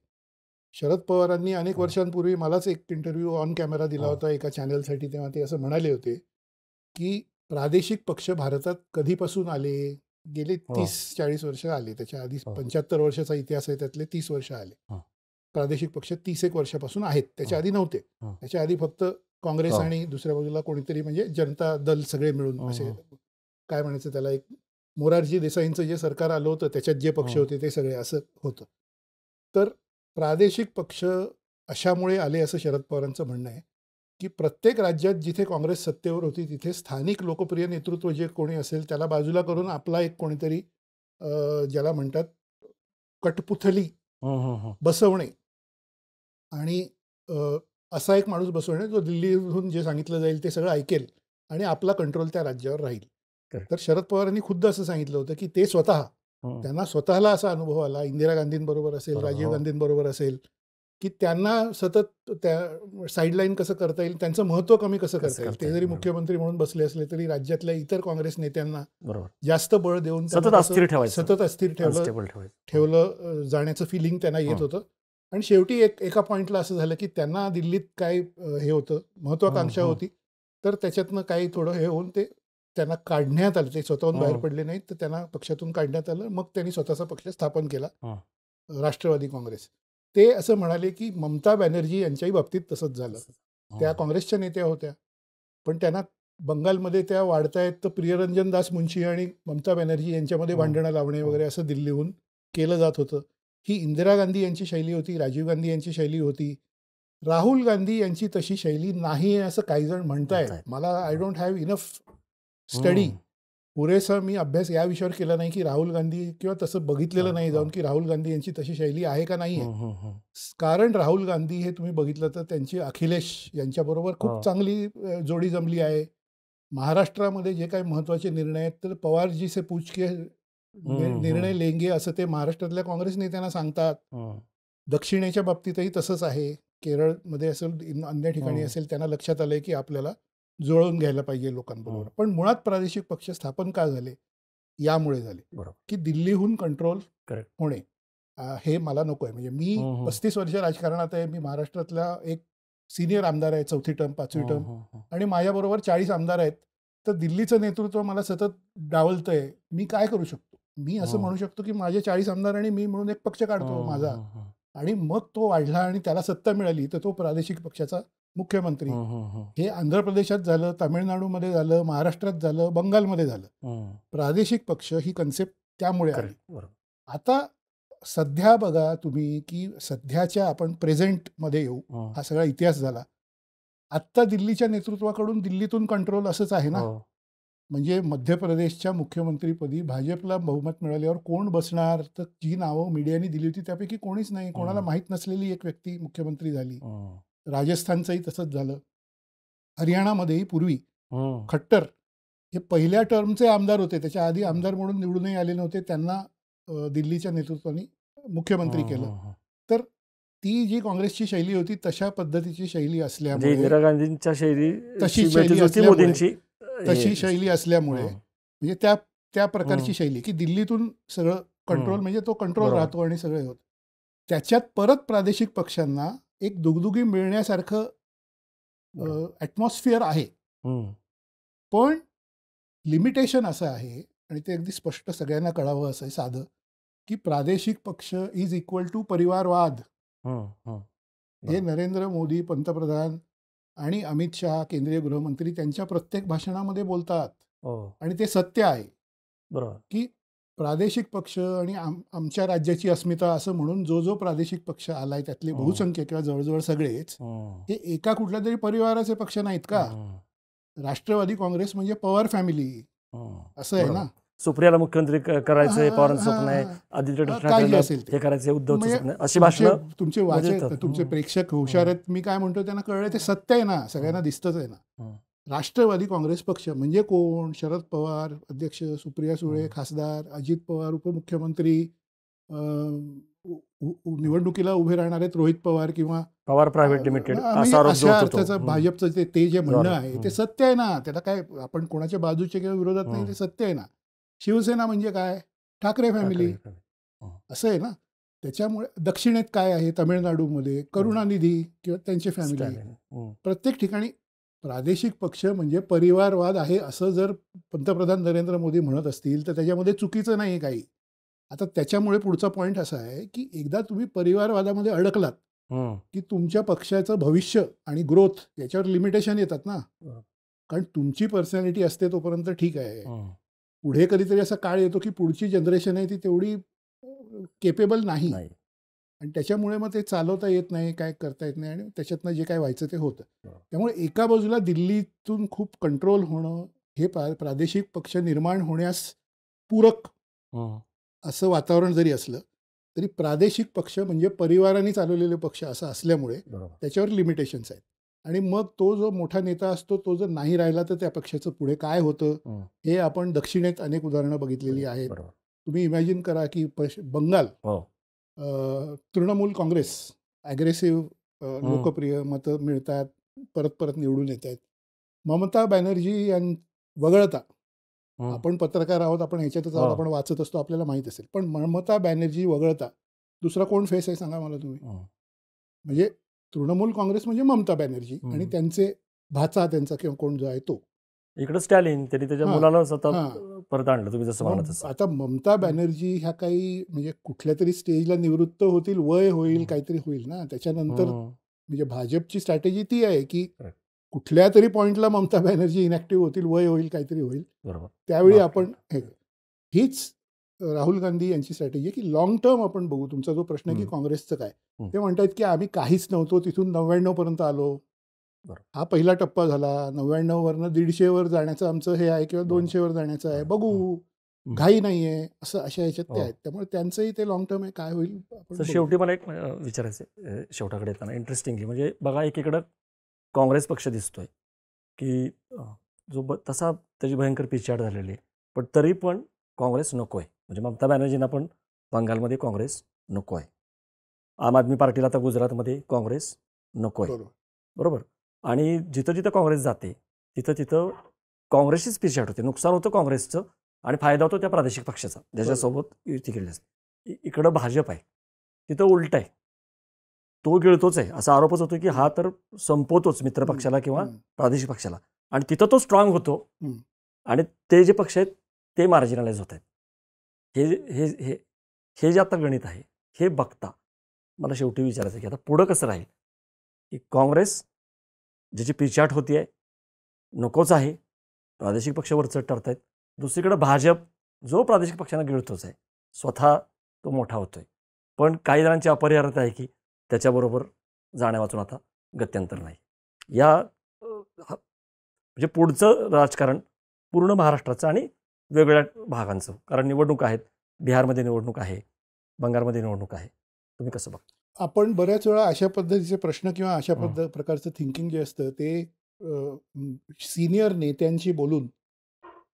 शरद पवारांनी अनेक वर्षांपूर्वी मलाच एक इंटरव्ह्यू ऑन कॅमेरा दिला होता एका चॅनलसाठी. तेव्हा ते असं म्हणाले होते की प्रादेशिक पक्ष भारतात कधीपासून आले, गेले 30-40 वर्ष आले. त्याच्या आधी 75 वर्षाचा इतिहास आहे, त्यातले 30 वर्ष आले. प्रादेशिक पक्ष 30 वर्षापासून आहेत, त्याच्या आधी नव्हते. त्याच्या आधी फक्त काँग्रेस आणि दुसऱ्या बाजूला कोणीतरी म्हणजे जनता दल सगळे मिळून असे काय म्हणायचं त्याला, एक मोरारजी देसाईंचं जे सरकार आलं होतं त्याच्यात जे पक्ष होते ते सगळे असं होतं. तर प्रादेशिक पक्ष अशामुळे आले असं शरद पवारांचं म्हणणं आहे की प्रत्येक राज्यात जिथे काँग्रेस सत्तेवर होती तिथे स्थानिक लोकप्रिय नेतृत्व जे कोणी असेल त्याला बाजूला करून आपला एक कोणीतरी ज्याला म्हणतात कठपुतली बसवणे आणि असा एक माणूस बसवणे जो दिल्लीहून जे सांगितलं जाईल ते सगळं ऐकेल आणि आपला कंट्रोल त्या राज्यावर राहील. तर शरद पवारांनी खुद्द असं सांगितलं होतं की ते स्वतः त्यांना स्वतःला असा अनुभव आला, इंदिरा गांधींबरोबर असेल, राजीव गांधींबरोबर असेल, की त्यांना सतत त्या साईडलाईन कसं करता येईल, त्यांचं महत्त्व कमी कसं करता येईल. ते जरी मुख्यमंत्री म्हणून बसले असले तरी राज्यातल्या इतर काँग्रेस नेत्यांना जास्त बळ देऊन सतत अस्थिर ठेवलं जाण्याचं फिलिंग त्यांना येत होतं. आणि शेवटी एका पॉईंटला असं झालं की त्यांना दिल्लीत काय हे होतं, महत्त्वाकांक्षा होती, तर त्याच्यातनं काही थोडं हे होऊन ते त्यांना काढण्यात आलं. ते स्वतःहून बाहेर पडले नाहीत, तर त्यांना पक्षातून काढण्यात आलं. मग त्यांनी स्वतःचा पक्ष स्थापन केला, राष्ट्रवादी काँग्रेस. ते असं म्हणाले की ममता बॅनर्जी यांच्याही बाबतीत तसंच झालं. त्या काँग्रेसच्या नेत्या होत्या, पण त्यांना बंगालमध्ये त्या वाढतायत तर प्रियरंजन दास मुंशी आणि ममता बॅनर्जी यांच्यामध्ये भांडणं लावणे वगैरे असं दिल्लीहून केलं जात होतं. ही इंदिरा गांधी यांची शैली होती, राजीव गांधी यांची शैली होती. राहुल गांधी यांची तशी शैली नाही आहे असं काही जण म्हणतायत. मला I don't have enough study, पुरेसा मी अभ्यास या विषयावर केला नाही की राहुल गांधी किंवा तसं बघितलेलं नाही जाऊन की राहुल गांधी यांची तशी शैली आहे का नाही आहे. कारण राहुल गांधी हे तुम्ही बघितलं तर त्यांची अखिलेश यांच्याबरोबर खूप चांगली जोडी जमली आहे. महाराष्ट्रामध्ये जे काही महत्त्वाचे निर्णय आहेत तर पवारजी से पूछ के निर्णय लेंगे असं ते महाराष्ट्रातल्या काँग्रेस नेत्यांना सांगतात. दक्षिणेच्या बाबतीतही तसंच आहे. केरळमध्ये असेल, अन्य ठिकाणी असेल, त्यांना लक्षात आलंय की आपल्याला जुळवून घ्यायला पाहिजे लोकांबरोबर. पण मुळात प्रादेशिक पक्ष स्थापन का झाले, यामुळे झाले की दिल्लीहून कंट्रोल होणे हे मला नको आहे. म्हणजे मी 35 वर्ष राजकारणात आहे. मी महाराष्ट्रातला एक सिनियर आमदार आहे, 4थी टर्म 5वी टर्म, आणि माझ्याबरोबर 40 आमदार आहेत. तर दिल्लीचं नेतृत्व मला सतत डावलतंय. मी काय करू शकतो? मी असं म्हणू शकतो की माझे 40 आमदार आणि मी म्हणून एक पक्ष काढतो माझा, आणि मग तो वाढला आणि त्याला सत्ता मिळाली तर तो प्रादेशिक पक्षाचा मुख्यमंत्री. हे आंध्र प्रदेशात झालं, तामिळनाडूमध्ये झालं, महाराष्ट्रात झालं, बंगालमध्ये झालं. प्रादेशिक पक्ष ही कन्सेप्ट त्यामुळे आली. आता सध्या बघा तुम्ही की सध्याच्या आपण प्रेझेंटमध्ये येऊ. हा सगळा इतिहास झाला. आत्ता दिल्लीच्या नेतृत्वाकडून दिल्लीतून कंट्रोल असंच आहे ना. म्हणजे मध्य प्रदेशच्या मुख्यमंत्रीपदी भाजपला बहुमत मिळाल्यावर कोण बसणार, तर जी नावं मीडियाने दिली होती त्यापैकी कोणीच नाही. कोणाला माहीत नसलेली एक व्यक्ती मुख्यमंत्री झाली. राजस्थानचंही तसंच झालं. हरियाणामध्येही पूर्वी खट्टर हे पहिल्या टर्मचे आमदार होते, त्याच्या आधी आमदार म्हणून निवडूनही आले नव्हते. त्यांना दिल्लीच्या नेतृत्वाने मुख्यमंत्री केलं. तर ती जी काँग्रेसची शैली होती तशा पद्धतीची शैली असल्यामुळे, इंदिरा गांधींच्या शैली तशी शैली असल्यामुळे म्हणजे त्या प्रकारची शैली की दिल्लीतून सगळं कंट्रोल, म्हणजे तो कंट्रोल राहतो आणि सगळे होत. त्याच्यात परत प्रादेशिक पक्षांना एक दुगदुगी मिळण्यासारखं ॲटमॉस्फिअर आहे. पण लिमिटेशन असं आहे, आणि ते अगदी स्पष्ट सगळ्यांना कळावं असं आहे साधं, की प्रादेशिक पक्ष इज इक्वल टू परिवारवाद. हं, हं. हे बरोबर. नरेंद्र मोदी पंतप्रधान आणि अमित शहा केंद्रीय गृहमंत्री त्यांच्या प्रत्येक भाषणामध्ये बोलतात. हो. आणि ते सत्य आहे बरोबर. की प्रादेशिक पक्ष आणि आमच्या राज्याची अस्मिता असं म्हणून जो जो प्रादेशिक पक्ष आलाय त्यातले हं, बहुसंख्य किंवा जवळजवळ सगळेच हं, हे एका कुठल्या तरी परिवाराचे पक्ष नाहीत का? हं, राष्ट्रवादी काँग्रेस म्हणजे पवार फॅमिली हं. असं आहे बरोबर. ना. सुप्रियाला मुख्यमंत्री करायचंय, हां, पवारांचं स्वप्न आहे. हां, आदित्य काही ठाकरेंना असेल ते. हे करायचंय, उद्धवचं म्हणजे स्वप्न आहे. अशी तुमचे भाषणं तुमचे मध्ये वाचक, येतात. तुमचे हं, प्रेक्षक हुशार हं, आहेत. मी काय म्हणतो त्यांना कळलं ते हं, सत्य आहे ना, हं, सगळ्यांना दिसतंच आहे ना. हं, राष्ट्रवादी काँग्रेस पक्ष म्हणजे कोण? शरद पवार अध्यक्ष, सुप्रिया सुळे हं, खासदार, अजित पवार उपमुख्यमंत्री, अ, हं. निवडणुकीला उभे राहणार आहेत रोहित पवार किंवा पवार प्रायव्हेट लिमिटेड म्हणजे असा आरोप जो अशा होता तो. अर्थाचं हं. भाजपचं ते जे जो म्हणणं आरोप. आहे ते हं, सत्य आहे ना. त्याला काय आपण कोणाच्या बाजूचे किंवा विरोधात नाही, हं. ते सत्य आहे ना. शिवसेना म्हणजे काय? ठाकरे फॅमिली ठाकरे. हं. असं आहे ना. त्याच्यामुळे दक्षिणेत काय आहे? तामिळनाडूमध्ये हं. करुणानिधी किंवा त्यांची फॅमिली. स्टॅलिन. हं. प्रत्येक ठिकाणी प्रादेशिक पक्ष म्हणजे परिवारवाद आहे असं जर पंतप्रधान नरेंद्र मोदी म्हणत असतील तर त्याच्यामध्ये चुकीचं नाही काही. आता त्याच्यामुळे पुढचा पॉईंट असा आहे की एकदा तुम्ही परिवारवादामध्ये अडकलात हं. की तुमच्या पक्षाचं भविष्य आणि ग्रोथ याच्यावर लिमिटेशन येतात ना. बरोबर. कारण तुमची पर्सनॅलिटी असते तोपर्यंत ठीक आहे. हं. पुढे कधीतरी असा काळ येतो की पुढची जनरेशन आहे ती तेवढी केपेबल नाही. नाही. आणि त्याच्यामुळे मग ते चालवता येत नाही, काय करता येत नाही आणि त्याच्यातनं जे काय व्हायचं ते होतं. बरोबर. त्यामुळे एका बाजूला दिल्लीतून खूप कंट्रोल होणं हे प्रादेशिक पक्ष निर्माण होण्यास पूरक हं. असं वातावरण जरी असलं तरी प्रादेशिक पक्ष म्हणजे परिवारांनी चालवलेले पक्ष असं असल्यामुळे बरोबर. त्याच्यावर लिमिटेशन्स आहेत. आणि मग तो जो मोठा नेता असतो तो जर नाही राहिला तर त्या पक्षाचं पुढे काय होतं हं. हे आपण दक्षिणेत अनेक उदाहरणं बघितलेली आहेत. बरोबर. तुम्ही इमॅजिन करा की बंगाल हो. तृणमूल काँग्रेस ॲग्रेसिव्ह हं. लोकप्रिय मतं मिळतात, परत परत निवडून येत आहेत. ममता बॅनर्जी वगळता, हं. आपण पत्रकार आहोत, आपण ह्याच्यातच आहोत, हो. आपण वाचत असतो, आपल्याला माहीत असेल. पण ममता बॅनर्जी वगळता दुसरा कोण फेस आहे सांगा मला तुम्ही? हं. म्हणजे तृणमूल काँग्रेस म्हणजे ममता बॅनर्जी आणि हं. त्यांचे भाचा त्यांचा किंवा कोण जो आहे तो. इकडं स्टॅलिन त्यांनी त्याच्या हां, मुलाला स्वतः हां. परत आणलं तुम्ही जसं म्हणा मग तसं. आता ममता हं. बॅनर्जी ह्या काही म्हणजे कुठल्या तरी स्टेजला निवृत्त होतील, वय होईल, हं. काहीतरी होईल ना. त्याच्यानंतर हं. म्हणजे भाजपची स्ट्रॅटेजी ती आहे, की करेक्ट. कुठल्या तरी पॉइंटला ममता बॅनर्जी इनॅक्टिव्ह होतील, वय होईल, काहीतरी होईल. बरोबर. त्यावेळी बापरे! आपण हीच राहुल गांधी यांची स्ट्रॅटेजी आहे, की लाँग टर्म आपण बघू. तुमचा जो प्रश्न आहे, की हं. काँग्रेसचं काय? हं. ते म्हणतायत, की आम्ही काहीच नव्हतो, तिथून 99 पर्यंत आलो. बरोबर. हा पहिला टप्पा झाला. 99 वरनं 150 वर जाण्याचं आमचं हे आहे किंवा बरोबर. 200 वर जाण्याचं आहे. बरोबर. हं. बघू. हं. घाई नाहीये. असं अशा ह्याच्यात ते हो. आहेत. त्यामुळे त्यांचंही ते लाँग टर्म आहे. काय होईल आपण तर बघू. शेवटी मला एक विचारायचं आहे शेवटाकडे येताना इंटरेस्टिंगली म्हणजे बघा एकीकडं काँग्रेस पक्ष दिसतोय की तसा त्याची भयंकर पिछाड झालेली आहे. पण तरी पण काँग्रेस नको आहे. म्हणजे ममता बॅनर्जींना पण बंगालमध्ये काँग्रेस नको आहे. आम आदमी पार्टीला आता गुजरातमध्ये काँग्रेस नको आहे. बरोबर. बरोबर. आणि जिथं काँग्रेस जाते तिथं काँग्रेसचीच पिछाड होते. नुकसान होतं काँग्रेसचं आणि फायदा होतो त्या प्रादेशिक पक्षाचा ज्याच्यासोबत युती केली असते. इकडं भाजप आहे. तिथं उलटं आहे. तो गिळतोच आहे. असा आरोपच होतो की हा तर संपवतोच मित्रपक्षाला किंवा प्रादेशिक पक्षाला आणि तिथं तो स्ट्रॉंग होतो आणि ते जे पक्ष आहेत ते मार्जिनलाइज होत आहेत. हे हे हे हे जे आता गणित आहे हे बघता मला शेवटी विचारायचं की आता पुढं कसं राहील की काँग्रेस ज्याची पिछाट होती आहे नकोच आहे. प्रादेशिक पक्ष वरचढ ठरत आहेत. दुसरीकडे भाजप जो प्रादेशिक पक्षांना गिळतोच आहे. स्वतः तो मोठा होतोय. पण काही जणांची अपरिहार्यता आहे की त्याच्याबरोबर जाण्या वाचून आता गत्यंतर नाही. म्हणजे पुढचं राजकारण पूर्ण महाराष्ट्राचं आणि वेगवेगळ्या भागांचं. कारण निवडणूक आहेत. बिहारमध्ये निवडणूक आहे. बंगालमध्ये निवडणूक आहे. तुम्ही कसं बघता? आपण बऱ्याच वेळा अशा पद्धतीचे प्रश्न किंवा अशा प्रकारचं थिंकिंग जे असतं ते सिनियर नेत्यांशी बोलून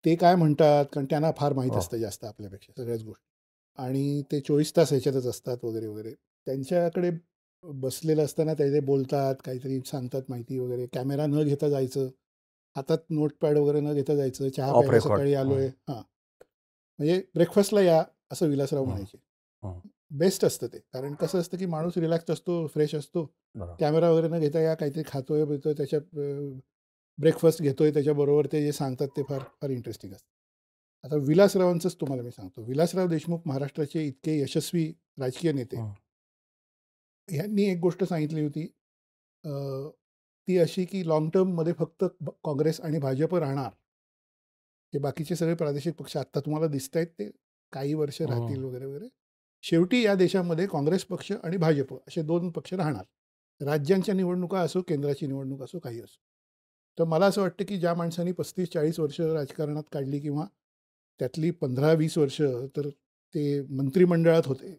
ते काय म्हणतात, कारण त्यांना फार माहीत असतं जास्त आपल्यापेक्षा सगळ्याच गोष्टी. आणि ते 24 तास ह्याच्यातच असतात वगैरे वगैरे. त्यांच्याकडे बसलेलं असताना ते बोलतात, काहीतरी सांगतात माहिती वगैरे. कॅमेरा न घेता जायचं, हातात नोटपॅड वगैरे न घेता जायचं. चहा ऑफ प्यायला रेकॉर्ड. सकाळी आलोय. हां, म्हणजे ब्रेकफास्टला या असं विलासराव म्हणायचे. बेस्ट असतं ते. कारण कसं असतं की माणूस रिलॅक्स असतो, फ्रेश असतो. कॅमेरा वगैरे न घेता या काहीतरी खातोय पितोय त्याच्यात ब्रेकफास्ट घेतोय त्याच्याबरोबर ते जे सांगतात ते फार फार इंटरेस्टिंग असतं. आता विलासरावांचंच तुम्हाला मी सांगतो. विलासराव देशमुख महाराष्ट्राचे इतके यशस्वी राजकीय नेते ह्यांनी एक गोष्ट सांगितली होती, अ, ती अशी की लाँग टर्ममध्ये फक्त काँग्रेस आणि भाजप राहणार. ते बाकीचे सगळे प्रादेशिक पक्ष आत्ता तुम्हाला दिसत आहेत ते काही वर्ष राहतील वगैरे वगैरे. शेवटी या देशामध्ये काँग्रेस पक्ष आणि भाजप असे 2 पक्ष राहणार. राज्यांच्या निवडणुका असो, केंद्राची निवडणूक असो, काही असो. तर मला असं वाटतं की ज्या माणसांनी 35-40 वर्ष राजकारणात काढली किंवा त्यातली 15-20 वर्ष तर ते मंत्रिमंडळात होते.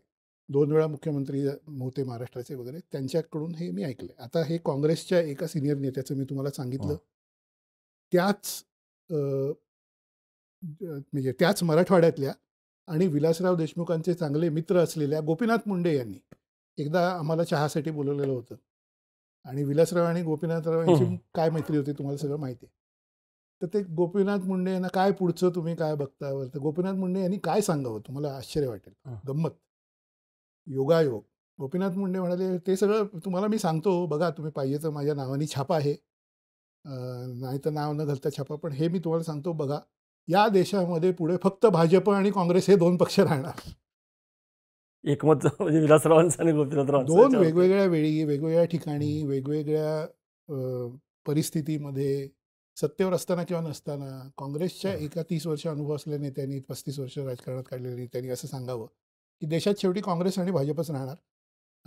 2 वेळा मुख्यमंत्री होते महाराष्ट्राचे वगैरे. त्यांच्याकडून हे मी ऐकलंय. आता हे काँग्रेसच्या एका सिनियर नेत्याचं मी तुम्हाला सांगितलं. त्याच म्हणजे त्याच मराठवाड्यातल्या आणि विलासराव देशमुखांचे चांगले मित्र असलेल्या गोपीनाथ मुंडे यांनी एकदा आम्हाला चहासाठी बोलवलेलं होतं. आणि विलासराव आणि गोपीनाथराव यांची काय मैत्री होती तुम्हाला सगळं माहिती आहे. तर ते गोपीनाथ मुंडे यांना काय पुढचं तुम्ही काय बघता, तर गोपीनाथ मुंडे यांनी काय सांगावं तुम्हाला आश्चर्य वाटेल, गंमत, योगायोग. गोपीनाथ मुंडे म्हणाले, ते सगळं तुम्हाला मी सांगतो, बघा तुम्ही पाहिजे तर माझ्या नावाने छापा आहे, नाही तर नाव न घालता छापा, पण हे मी तुम्हाला सांगतो बघा, या देशामध्ये पुढे फक्त भाजप आणि काँग्रेस हे 2 पक्ष राहणार. एकमत म्हणजे विलासरावांचं आणि गोपीनाथरावांचं 2 याच्यावरती. वेगवेगळ्या वेळी, वेगवेगळ्या ठिकाणी, वेगवेगळ्या परिस्थितीमध्ये सत्तेवर असताना किंवा नसताना काँग्रेसच्या एका 30 वर्ष अनुभव असलेल्या नेत्यांनी, 35 वर्ष राजकारणात काढलेल्या नेत्यांनी असं सांगावं की देशात शेवटी काँग्रेस आणि भाजपच राहणार.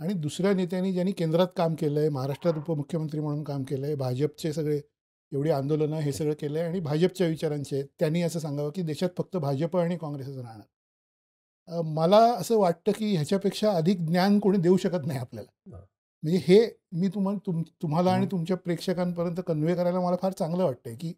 आणि दुसऱ्या नेत्यांनी ज्यांनी केंद्रात काम केलं आहे, महाराष्ट्रात उपमुख्यमंत्री म्हणून काम केलं आहे, भाजपचे सगळे एवढी आंदोलनं हे सगळं केलं आहे आणि भाजपच्या विचारांचे आहेत, त्यांनी असं सांगावं की देशात फक्त भाजप आणि काँग्रेसच राहणार. मला असं वाटतं की ह्याच्यापेक्षा अधिक ज्ञान कोणी देऊ शकत नाही आपल्याला. म्हणजे हे मी तुम्हाला आणि तुमच्या प्रेक्षकांपर्यंत कन्व्हे करायला मला फार चांगलं वाटतंय की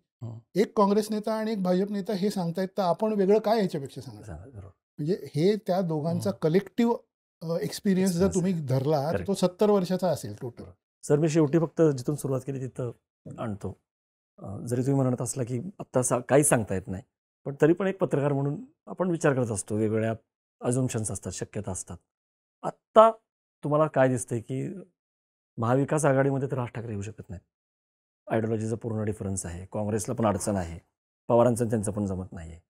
एक काँग्रेस नेता आणि एक भाजप नेता हे सांगतायत, तर आपण वेगळं काय ह्याच्यापेक्षा सांगणार. म्हणजे हे त्या दोघांचा कलेक्टिव्ह एक्सपिरियन्स जर तुम्ही धरला तर तो 70 वर्षाचा असेल टोटल. सर, मी शेवटी फक्त जिथून सुरुवात केली तिथं आणतो. जरी तुम्ही म्हणत असला की आत्ता काहीच सांगता येत नाही, पण तरी पण एक पत्रकार म्हणून आपण विचार करत असतो, वेगवेगळ्या अझम्पशन्स असतात, शक्यता असतात. आत्ता तुम्हाला काय दिसतंय की महाविकास आघाडीमध्ये तर राज ठाकरे येऊ शकत नाहीत. आयडिओलॉजीचा पूर्ण डिफरन्स आहे, काँग्रेसला पण अडचण आहे, पवारांचं त्यांचं पण जमत नाही आहे.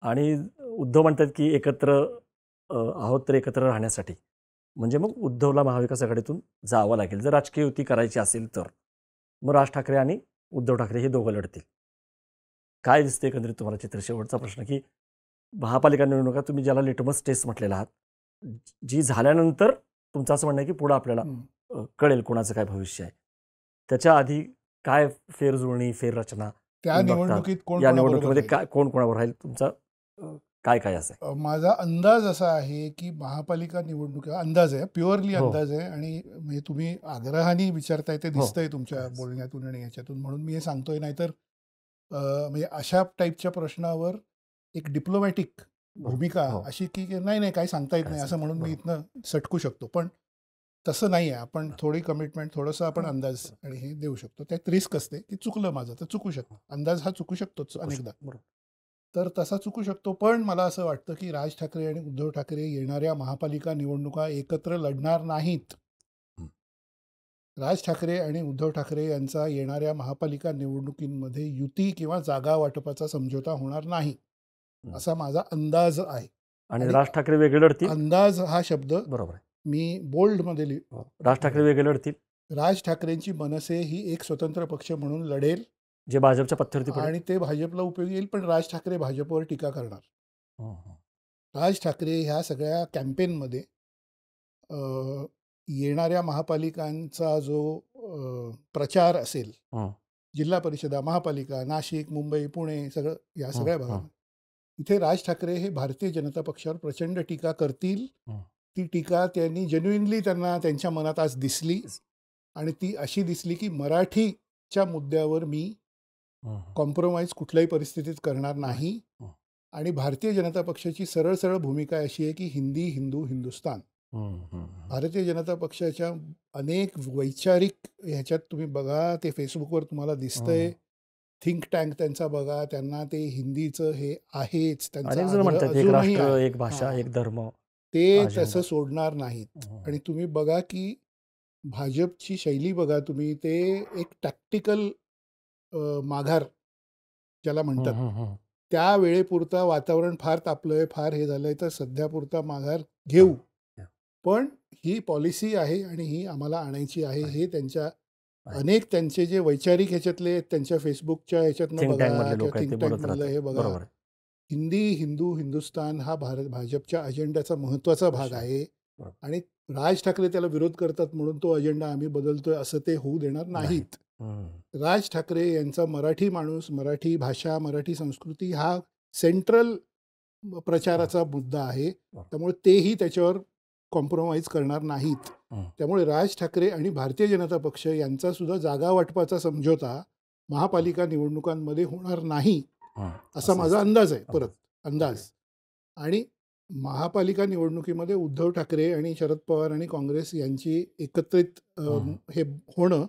आणि उद्धव म्हणतात की एकत्र आहोत तर एकत्र राहण्यासाठी, म्हणजे मग उद्धवला महाविकास आघाडीतून जावं लागेल. जर राजकीय युती करायची असेल तर मग राज ठाकरे आणि उद्धव ठाकरे हे दोघं लढतील. काय दिसते एकंदरीत तुम्हाला चित्र? शेवटचा प्रश्न की महापालिका निवडणुका तुम्ही ज्याला लिटमस टेस्ट म्हटलेला आहात, जी झाल्यानंतर तुमचं असं म्हणणं आहे की पुढं आपल्याला कळेल कोणाचं काय भविष्य आहे. त्याच्या आधी काय फेरजुळणी, फेररचना त्या निवडणुकीत कोण या निवडणुकीमध्ये काय कोण कोणावर राहील, तुमचा काय काय असं? माझा अंदाज असा आहे की महापालिका निवडणूक अंदाज आहे, प्युअरली अंदाज आहे, आणि म्हणजे तुम्ही आग्रहाने विचारताय ते दिसतंय तुमच्या बोलण्यातून आणि याच्यातून, म्हणून मी हे सांगतोय. नाहीतर म्हणजे अशा टाईपच्या प्रश्नावर एक डिप्लोमॅटिक भूमिका अशी की नाही काही सांगता येत नाही असं म्हणून मी इथनं सटकू शकतो, पण तसं नाही आहे. आपण थोडी कमिटमेंट, थोडंसं आपण अंदाज आणि हे देऊ शकतो. त्यात रिस्क असते की चुकलं माझं तर चुकू शकतो, अंदाज हा चुकू शकतोच अनेकदा, तर तसा चुकू शकतो. पण मला असं वाटतं की राज ठाकरे आणि उद्धव ठाकरे येणाऱ्या महापालिका निवडणुका एकत्र लढणार नाहीत. राज ठाकरे आणि उद्धव ठाकरे यांचा येणाऱ्या महापालिका निवडणुकींमध्ये युती किंवा जागा वाटपाचा समझोता होणार नाही असा माझा अंदाज आहे. आणि राज ठाकरे वेगळे लढतील. अंदाज हा शब्द बरोबर आहे, मी बोल्डमध्ये राज ठाकरे वेगळे लढतील. राज ठाकरेंची मनसे ही एक स्वतंत्र पक्ष म्हणून लढेल, जे भाजपच्या पत्त्यावरती पडेल, आणि ते भाजपला उपयोगी येईल. पण राज ठाकरे भाजपवर टीका करणार. राज ठाकरे ह्या सगळ्या कॅम्पेनमध्ये येणाऱ्या महापालिकांचा जो प्रचार असेल, जिल्हा परिषदा, महापालिका, नाशिक, मुंबई, पुणे, सगळं या सगळ्या भागात, इथे राज ठाकरे हे भारतीय जनता पक्षावर प्रचंड टीका करतील. ती टीका त्यांनी जेन्युइनली त्यांना त्यांच्या मनात आज दिसली, आणि ती अशी दिसली की मराठीच्या मुद्द्यावर मी कॉम्प्रोमाइज कुठल्याही परिस्थितीत करणार नाही. आणि भारतीय जनता पक्षाची सरळ सरळ भूमिका अशी आहे की हिंदी, हिंदू, हिंदुस्तान. भारतीय जनता पक्षाच्या अनेक वैचारिक ह्याच्यात तुम्ही बघा, ते फेसबुकवर तुम्हाला दिसतंय, थिंक टँक त्यांचा बघा, त्यांना ते हिंदीचं हे आहेच, त्यांचा एक राष्ट्र, एक भाषा, एक धर्म, ते तसं सोडणार नाहीत. आणि तुम्ही बघा की भाजपची शैली बघा तुम्ही, ते एक टॅक्टिकल माघार ज्याला म्हणतात, त्या वेळेपुरता वातावरण फार तापलंय, फार हे झालंय, तर सध्यापुरता माघार घेऊ, पण ही पॉलिसी आहे आणि ही आम्हाला आणायची आहे. आहे. हे त्यांच्या आहे. अनेक त्यांचे जे वैचारिक ह्याच्यातले आहेत, त्यांच्या फेसबुकच्या ह्याच्यातनं थिंक बघा टँकमधले किंवा लोक आहेत ते थिंक बोलत टँकमधलं राहतात. हे बघा. बरोबर आहे. हिंदी, हिंदू, हिंदुस्तान हा भाजपच्या अजेंड्याचा महत्त्वाचा भाग विषय आहे. आहे बरोबर. आणि राज ठाकरे त्याला विरोध करतात म्हणून तो अजेंडा आम्ही बदलतोय असं ते होऊ देणार नाही. नाहीत. राज ठाकरे यांचा मराठी माणूस, मराठी भाषा, मराठी संस्कृती हा सेंट्रल प्रचाराचा मुद्दा आहे. त्यामुळे तेही त्याच्यावर कॉम्प्रोमाइज करणार नाहीत. त्यामुळे राज ठाकरे आणि भारतीय जनता पक्ष यांचा सुद्धा जागा वाटपाचा समझोता महापालिका निवडणुकांमध्ये होणार नाही असा माझा अंदाज आहे. परत अंदाज. आणि महापालिका निवडणुकीमध्ये उद्धव ठाकरे आणि शरद पवार आणि काँग्रेस यांची एकत्रित हे होणं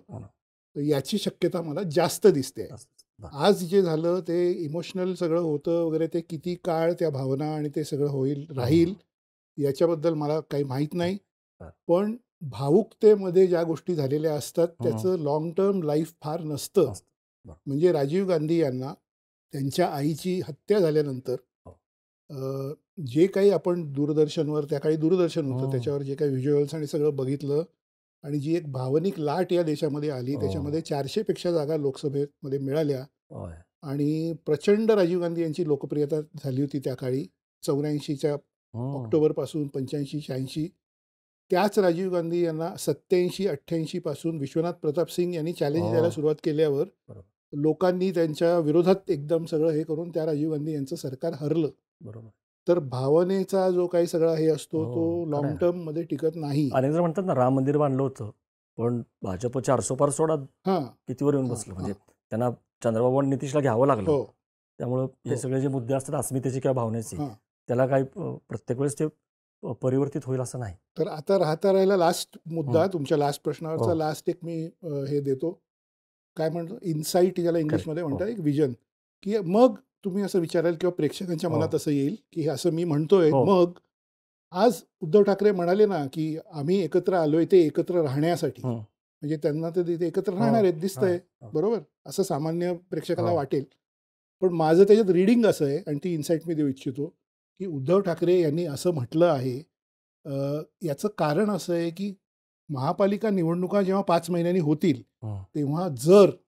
याची शक्यता मला जास्त दिसते. आज जे झालं ते इमोशनल सगळं होतं वगैरे, ते किती काळ त्या भावना आणि ते सगळं राहील याच्याबद्दल मला काही माहीत नाही. पण भावुकतेमध्ये ज्या गोष्टी झालेल्या असतात त्याचं लॉंग टर्म लाईफ फार नसतं. म्हणजे राजीव गांधी यांना त्यांच्या आईची हत्या झाल्यानंतर जे काही आपण दूरदर्शनवर, त्या काळी दूरदर्शन होतं, त्याच्यावर जे काही व्हिज्युअल्स आणि सगळं बघितलं आणि जी एक भावनिक लाट या देशामध्ये आली, त्याच्यामध्ये 400 पेक्षा जागा लोकसभेमध्ये मिळाल्या आणि प्रचंड राजीव गांधी यांची लोकप्रियता झाली होती त्या काळी. 84च्या ऑक्टोबरपासून 85-86 त्याच राजीव गांधी यांना 87-88 पासून विश्वनाथ प्रताप सिंग यांनी चॅलेंज द्यायला सुरुवात केल्यावर लोकांनी त्यांच्या विरोधात एकदम सगळं हे करून त्या राजीव गांधी यांचं सरकार हरलं. तर भावनेचा जो काही सगळा हे असतो तो लॉंग टर्म मध्ये टिकत नाही. अनेक जण म्हणतात ना, राम मंदिर बांधलं होतं पण भाजप 400 पार सोडा कितीवर येऊन बसलं. म्हणजे त्यांना चंद्रबाबू आणि नितीशला घ्यावं लागलं. त्यामुळं हे सगळे जे मुद्दे असतात अस्मितेची किंवा भावनेची, त्याला काही प्रत्येक वेळेस ते परिवर्तित होईल असं नाही. तर आता राहिला लास्ट मुद्दा, तुमच्या लास्ट प्रश्नावरचा लास्ट एक मी हे देतो, काय म्हणतो, इन्साईट ज्याला इंग्लिशमध्ये म्हणतात, एक विजन. की मग तुम्ही असं विचाराल किंवा प्रेक्षकांच्या मनात असं येईल की असं मी म्हणतोय, मग आज उद्धव ठाकरे म्हणाले ना की आम्ही एकत्र आलोय ते एकत्र राहण्यासाठी, म्हणजे त्यांना तर तिथे एकत्र राहणार आहेत दिसतंय, बरोबर, असं सामान्य प्रेक्षकाला वाटेल. पण माझं त्याच्यात रीडिंग असं आहे आणि ती इन्साईट मी देऊ इच्छितो की उद्धव ठाकरे यांनी असं म्हटलं आहे. याचं कारण असं आहे की महापालिका निवडणुका जेव्हा 5 महिन्यांनी होतील तेव्हा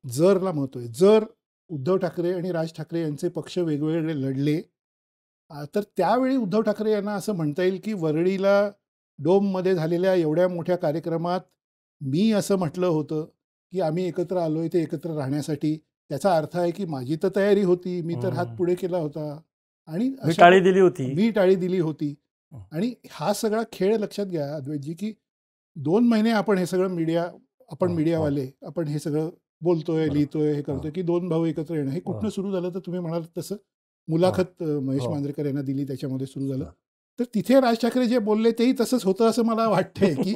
जरला महत्व आहे. जर उद्धव ठाकरे आणि राज ठाकरे यांचे पक्ष वेगवेगळे लढले तर त्यावेळी उद्धव ठाकरे यांना असं म्हणता येईल की वरळीला डोममध्ये झालेल्या एवढ्या मोठ्या कार्यक्रमात मी असं म्हटलं होतं की आम्ही एकत्र आलोय ते एकत्र राहण्यासाठी. त्याचा अर्थ आहे की माझी तर तयारी होती, मी तर हात पुढे केला होता आणि मी टाळी दिली होती. आणि हा सगळा खेळ लक्षात घ्या अद्वैतजी की 2 महिने आपण हे सगळं मीडियावाले आपण हे सगळं बोलतोय, लिहितोय, हे करतोय की 2 भाऊ एकत्र येणं. हे कुठनं सुरू झालं तर तुम्ही म्हणाल तसं मुलाखत महेश मांजरेकर यांना दिली त्याच्यामध्ये सुरू झालं. तर तिथे राज ठाकरे जे बोलले तेही तसंच होतं असं मला वाटतंय की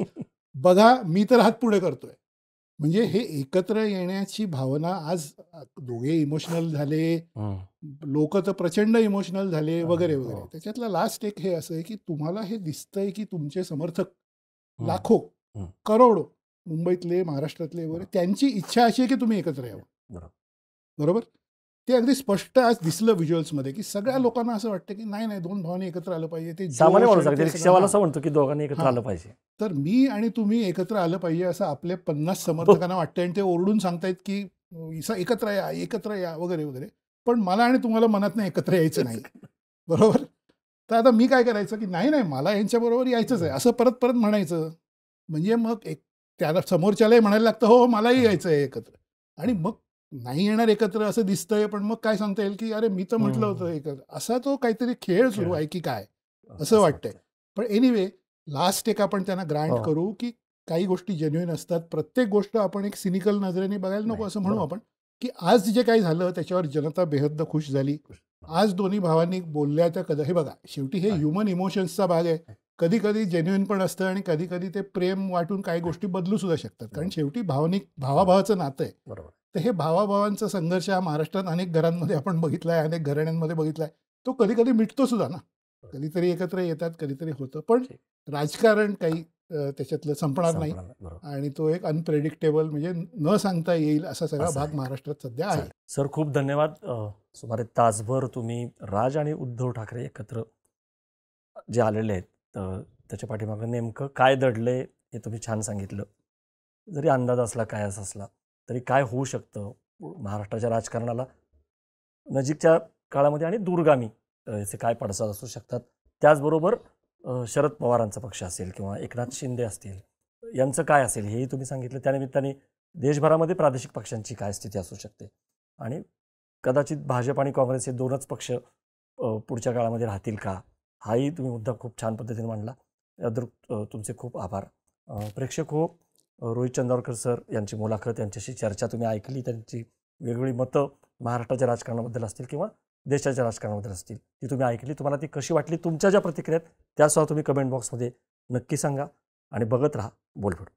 बघा मी तर हात पुढे करतोय. म्हणजे हे एकत्र येण्याची भावना आज दोघे इमोशनल झाले, लोक तर प्रचंड इमोशनल झाले वगैरे वगैरे. त्याच्यातला लास्ट एक हे असं आहे की तुम्हाला हे दिसतंय की तुमचे समर्थक लाखो करोडो मुंबईतले, महाराष्ट्रातले वगैरे, त्यांची इच्छा अशी आहे की तुम्ही एकत्र यावं, बरोबर. ते अगदी स्पष्ट आज दिसलं व्हिज्युअल्समध्ये की सगळ्या लोकांना असं वाटतं की नाही 2 भावांनी एकत्र आलं पाहिजे. ते सामान्य माणूस रिक्षावाला असं म्हणतो की दोघांनी एकत्र आलं पाहिजे. तर मी आणि तुम्ही एकत्र आलं पाहिजे असं आपल्या 50 समर्थकांना वाटतं आणि ते ओरडून सांगतायत की एकत्र या वगैरे वगैरे. पण मला आणि तुम्हाला मनात नाही एकत्र यायचं नाही, बरोबर. तर आता मी काय करायचं की नाही मला यांच्याबरोबर यायचंच आहे असं परत परत म्हणायचं. म्हणजे मग त्याला समोरच्यालाही म्हणायला लागतं हो मलाही यायचं आहे एकत्र. आणि मग नाही येणार एकत्र असं दिसतंय, पण मग काय सांगता येईल की अरे मी तर म्हटलं होतं एकत्र. असा तो काहीतरी खेळ सुरू आहे की काय असं वाटतंय. पण एनिवे लास्ट एक आपण त्यांना ग्रांट करू की काही गोष्टी जेन्युइन असतात. प्रत्येक गोष्ट आपण एक सिनिकल नजरेने बघायला नको असं म्हणू आपण की आज जे काही झालं त्याच्यावर जनता बेहद्द खुश झाली. आज दोन्ही भावांनी बोलल्या त्या कदा, हे बघा शेवटी हे ह्युमन इमोशन्सचा भाग आहे. कधी कधी जेन्युइन पण असतं आणि कधी कधी ते प्रेम वाटून काही गोष्टी बदलू सुद्धा शकतात, कारण शेवटी भावाभावाचं नातं आहे. बरोबर. तर हे भावाभावांचा संघर्ष हा महाराष्ट्रात अनेक घरांमध्ये आपण बघितलाय, अनेक घराण्यांमध्ये बघितलाय. तो कधी कधी मिटतो सुद्धा ना, कधीतरी एकत्र येतात, कधीतरी होतं. पण राजकारण काही त्याच्यातलं संपणार नाही आणि तो एक अनप्रेडिक्टेबल, म्हणजे न सांगता येईल असा सगळा भाग महाराष्ट्रात सध्या आहे. सर खूप धन्यवाद. सुमारे तासभर तुम्ही राज आणि उद्धव ठाकरे एकत्र जे आलेले आहेत त्याच्या पाठीमागं नेमकं काय दडलंय हे तुम्ही छान सांगितलं. जरी अंदाज असला काय असला तरी काय होऊ शकतं महाराष्ट्राच्या राजकारणाला नजीकच्या काळामध्ये आणि दूरगामी याचे काय पडसाद असू शकतात. त्याचबरोबर शरद पवारांचा पक्ष असेल किंवा एकनाथ शिंदे असतील यांचं काय असेल हेही तुम्ही सांगितलं. त्यानिमित्ताने देशभरामध्ये प्रादेशिक पक्षांची काय स्थिती असू शकते आणि कदाचित भाजप आणि काँग्रेस हे दोनच पक्ष पुढच्या काळामध्ये राहतील का, हाही तुम्ही मुद्दा खूप छान पद्धतीने मांडला. याबद्दल तुमचे खूप आभार. प्रेक्षक हो, रोहित चंदावरकर सर यांची मुलाखत, यांच्याशी चर्चा तुम्ही ऐकली. त्यांची वेगवेगळी मतं महाराष्ट्राच्या राजकारणाबद्दल असतील किंवा देशाच्या राजकारणाबद्दल असतील ती तुम्ही ऐकली. तुम्हाला ती कशी वाटली, तुमच्या ज्या प्रतिक्रिया आहेत त्यासह तुम्ही कमेंट बॉक्समध्ये नक्की सांगा आणि बघत राहा बोलबिडू.